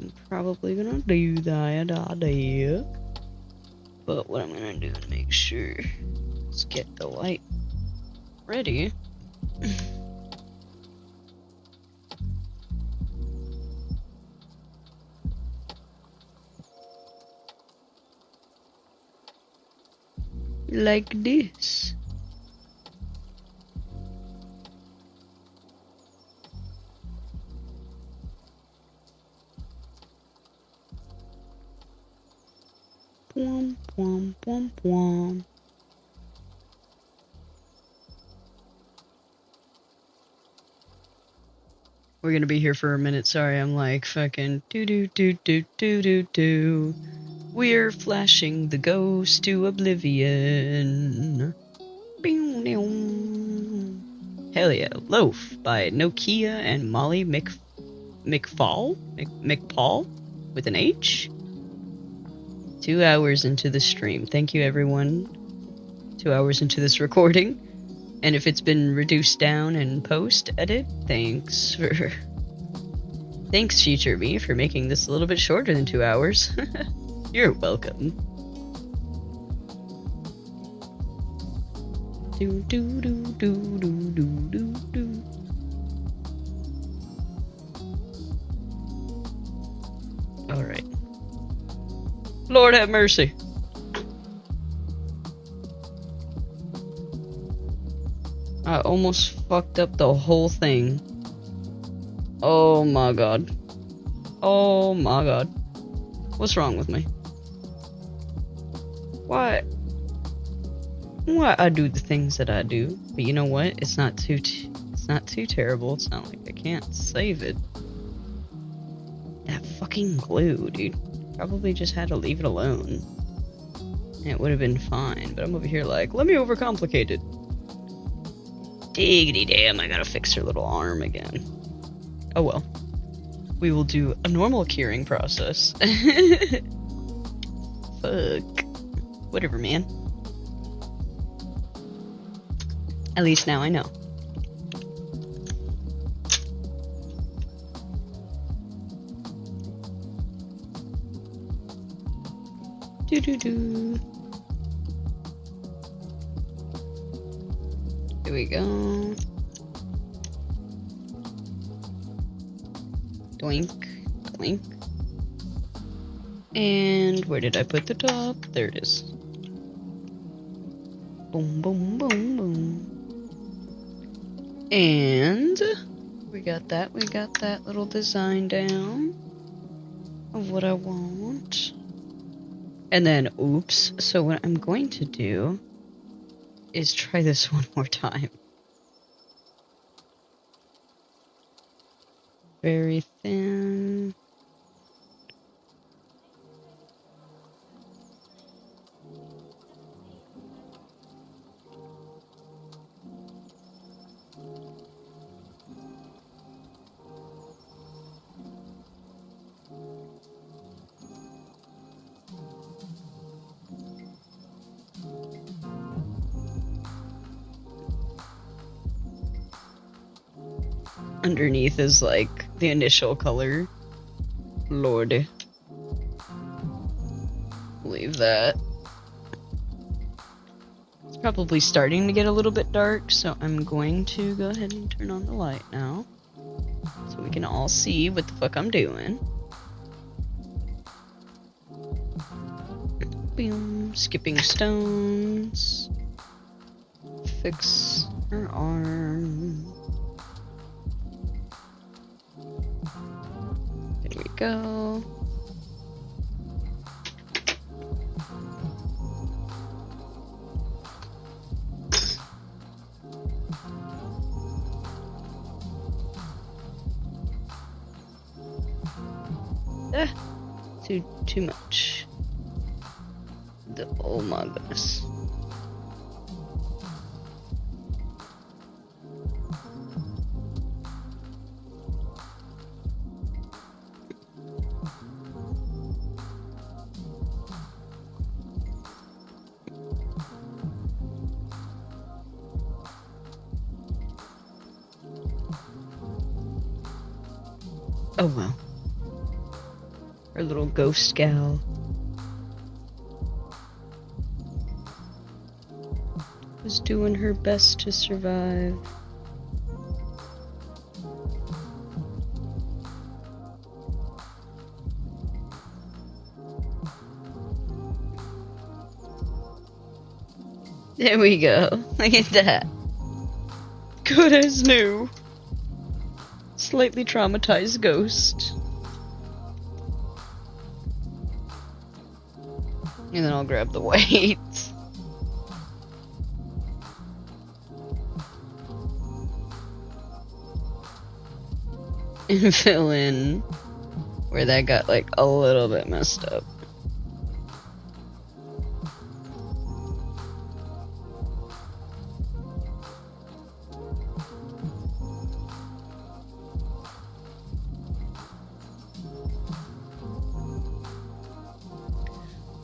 I'm probably gonna do that. But what I'm gonna do is make sure, let's get the light ready. Like this. Pwom, pwom, pwom, pwom. We're gonna be here for a minute. Sorry, I'm like fucking do. We're flashing the ghost to oblivion. Hell yeah, Loaf by Nokia and Molly McFall with an H. 2 hours into the stream. Thank you, everyone. 2 hours into this recording. And if it's been reduced down in post-edit, thanks, future me, for making this a little bit shorter than 2 hours. You're welcome. Do. All right. Lord have mercy. I almost fucked up the whole thing. Oh my god. Oh my god. What's wrong with me? Why I do the things that I do? But you know what? It's not too terrible. It's not like I can't save it. That fucking glue, dude. Probably just had to leave it alone. And it would have been fine. But I'm over here like, let me overcomplicate it. Diggity damn, I gotta fix her little arm again. Oh well. We will do a normal curing process. Fuck. Whatever, man. At least now I know. Do. Here we go. Doink, doink. And where did I put the top? There it is. Boom, boom, boom, boom. And we got that little design down of what I want. And then, oops, so what I'm going to do is try this one more time. Very thin. Underneath is like the initial color. Lord. Leave that. It's probably starting to get a little bit dark, so I'm going to go ahead and turn on the light now. So we can all see what the fuck I'm doing. Boom. Skipping stones. Fix her arm. There we go. Too much. Oh my goodness. Oh well. Our little ghost gal. Was doing her best to survive. There we go. Look at that. Good as new. Slightly traumatized ghost. And then I'll grab the white. And fill in where that got like a little bit messed up.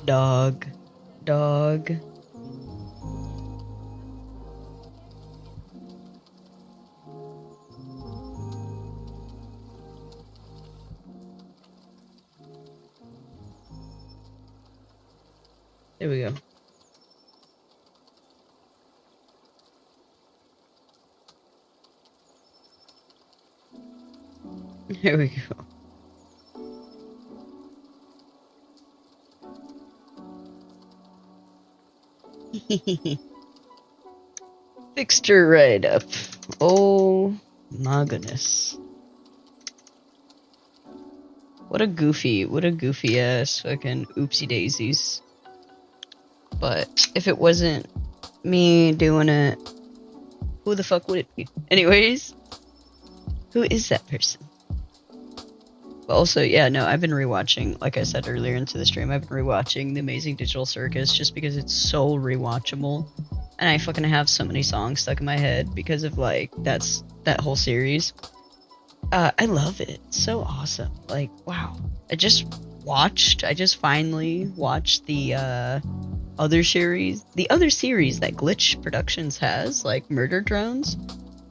Dog. There we go. There we go. Fixed her right up. Oh my goodness. What a goofy ass fucking oopsie daisies. But if it wasn't me doing it, who the fuck would it be? Anyways, who is that person? But also, yeah, no, I've been rewatching, like I said earlier into the stream, I've been rewatching The Amazing Digital Circus just because it's so rewatchable. And I fucking have so many songs stuck in my head because of, like, that whole series. I love it. It's so awesome. Like, wow. I just finally watched the other series that Glitch Productions has, like Murder Drones.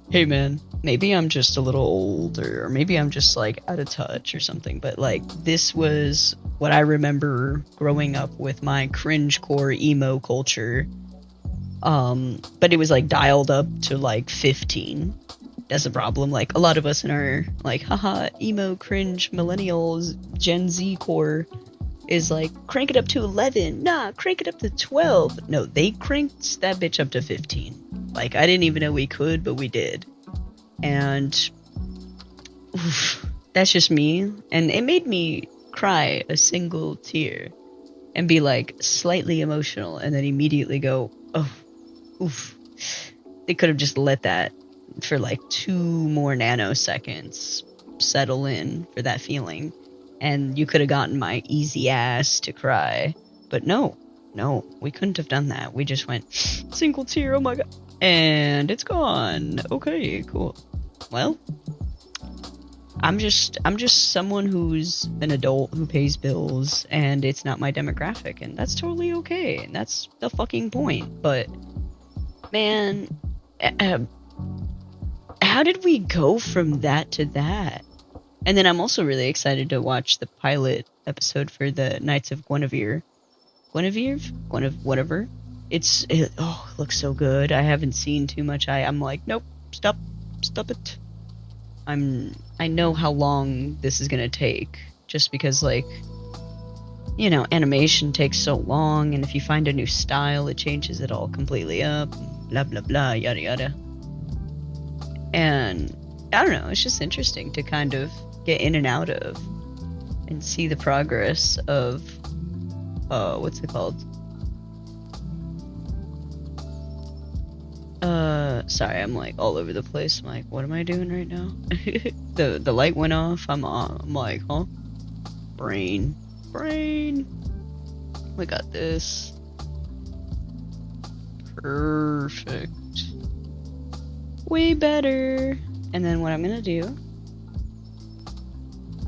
Hey man, maybe I'm just a little older, or maybe I'm just like out of touch or something, but like this was what I remember growing up with my cringecore emo culture. But it was like dialed up to like 15. That's a problem. Like a lot of us in our like haha emo cringe millennials Gen Z core is like crank it up to 11. Nah, crank it up to 12. No, they cranked that bitch up to 15. Like I didn't even know we could, but we did. And oof, that's just me. And it made me cry a single tear and be like slightly emotional and then immediately go, oh, oof. They could have just let that for like 2 more nanoseconds settle in for that feeling, and you could have gotten my easy ass to cry. But no, we couldn't have done that. We just went single tear, oh my god, and it's gone. Okay, cool. Well, I'm just someone who's an adult who pays bills, and it's not my demographic, and that's totally okay, and that's the fucking point. But man, how did we go from that to that? And then I'm also really excited to watch the pilot episode for the Knights of Guinevere. Whatever. It looks so good. I haven't seen too much. I'm like, nope, stop it. I know how long this is gonna take, just because, like, you know, animation takes so long, and if you find a new style, it changes it all completely up, blah blah blah, yada yada. And I don't know, it's just interesting to kind of get in and out of and see the progress of what's it called? Sorry, I'm like all over the place. I'm like, what am I doing right now? The light went off. I'm like, huh? Brain. We got this. Perfect. Way better. And then what I'm gonna do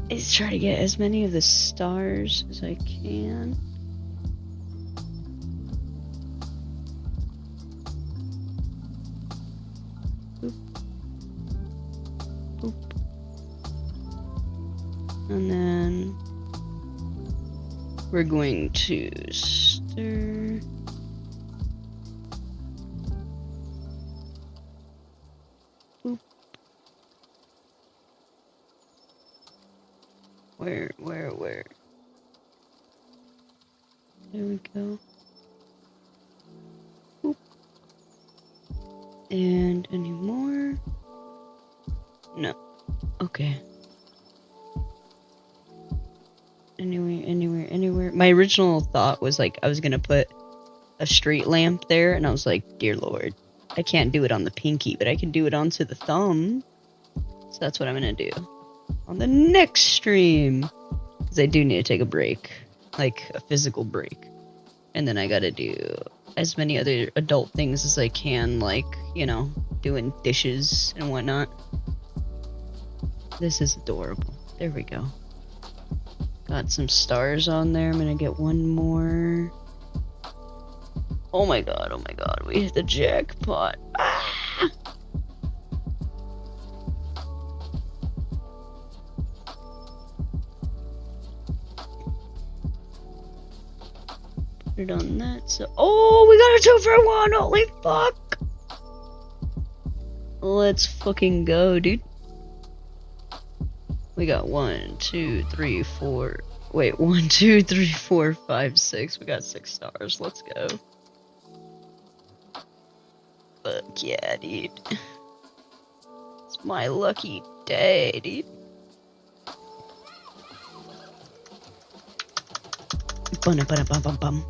is try to get as many of the stars as I can. Boop. Boop. And then we're going to stir. Boop. Where? There we go. Boop. And any more? No. Okay. Anywhere. My original thought was like I was gonna put a street lamp there, and I was like, dear lord, I can't do it on the pinky, but I can do it onto the thumb. So that's what I'm gonna do on the next stream, because I do need to take a break, like a physical break, and then I gotta do as many other adult things as I can, like, you know, doing dishes and whatnot. This is adorable. There we go. Got some stars on there. I'm gonna get one more. Oh my god, we hit the jackpot. Ah! Put it on that, so oh, we got a 2 for 1, holy fuck! Let's fucking go, dude. We got 1, 2, 3, 4. Wait, 1, 2, 3, 4, 5, 6. We got 6 stars. Let's go. Fuck yeah, dude. It's my lucky day, dude. Bum.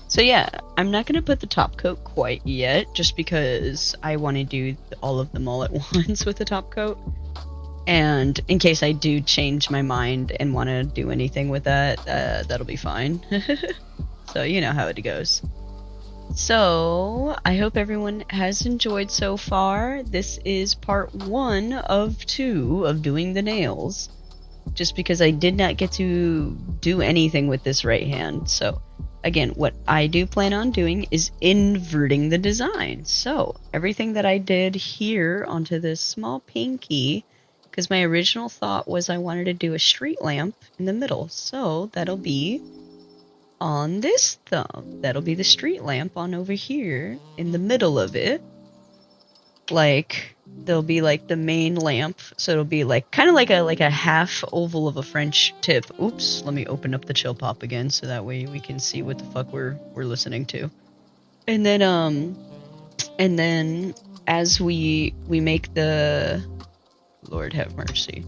So yeah, I'm not gonna put the top coat quite yet, just because I want to do all of them all at once with the top coat. And in case I do change my mind and want to do anything with that, that'll be fine. So you know how it goes. So I hope everyone has enjoyed so far. This is part 1 of 2 of doing the nails, just because I did not get to do anything with this right hand. So again, what I do plan on doing is inverting the design. So everything that I did here onto this small pinky, because my original thought was I wanted to do a street lamp in the middle. So that'll be on this thumb. That'll be the street lamp on over here in the middle of it. Like, there'll be like the main lamp, so it'll be like kind of like a half oval of a French tip. Oops, let me open up the ChillPop again so that way we can see what the fuck we're listening to. And then as we make the, Lord have mercy,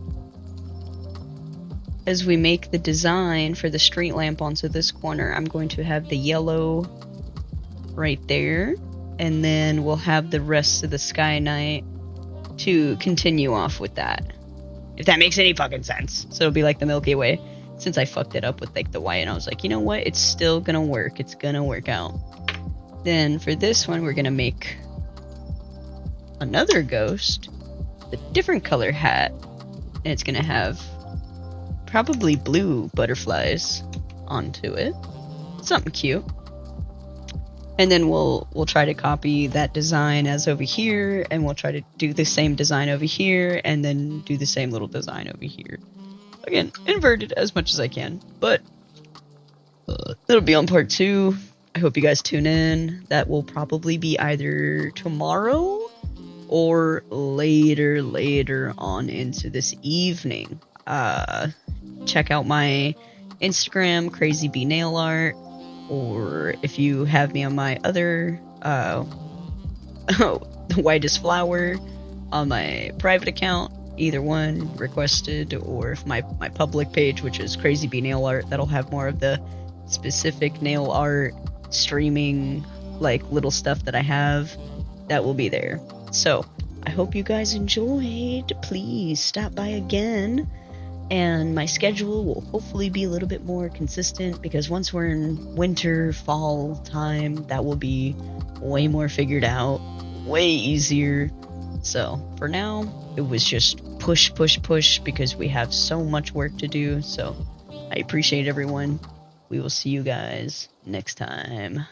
as we make the design for the street lamp onto this corner, I'm going to have the yellow right there, and then we'll have the rest of the Sky Knight to continue off with that, if that makes any fucking sense. So it'll be like the Milky Way, since I fucked it up with like the white, and I was like, you know what, it's still gonna work, it's gonna work out. Then for this one, we're gonna make another ghost, a different color hat, and it's gonna have probably blue butterflies onto it, something cute. And then we'll try to copy that design as over here, and we'll try to do the same design over here, and then do the same little design over here. Again, inverted as much as I can, but that'll be on part 2. I hope you guys tune in. That will probably be either tomorrow or later on into this evening. Check out my Instagram, Crazy Bee Nail Art. Or if you have me on my other, the Whitest Flower on my private account, either one requested, or if my public page, which is Crazy Bee Nail Art, that'll have more of the specific nail art streaming, like little stuff that I have, that will be there. So I hope you guys enjoyed. Please stop by again. And my schedule will hopefully be a little bit more consistent, because once we're in winter, fall time, that will be way more figured out, way easier. So for now, it was just push, because we have so much work to do. So I appreciate everyone. We will see you guys next time.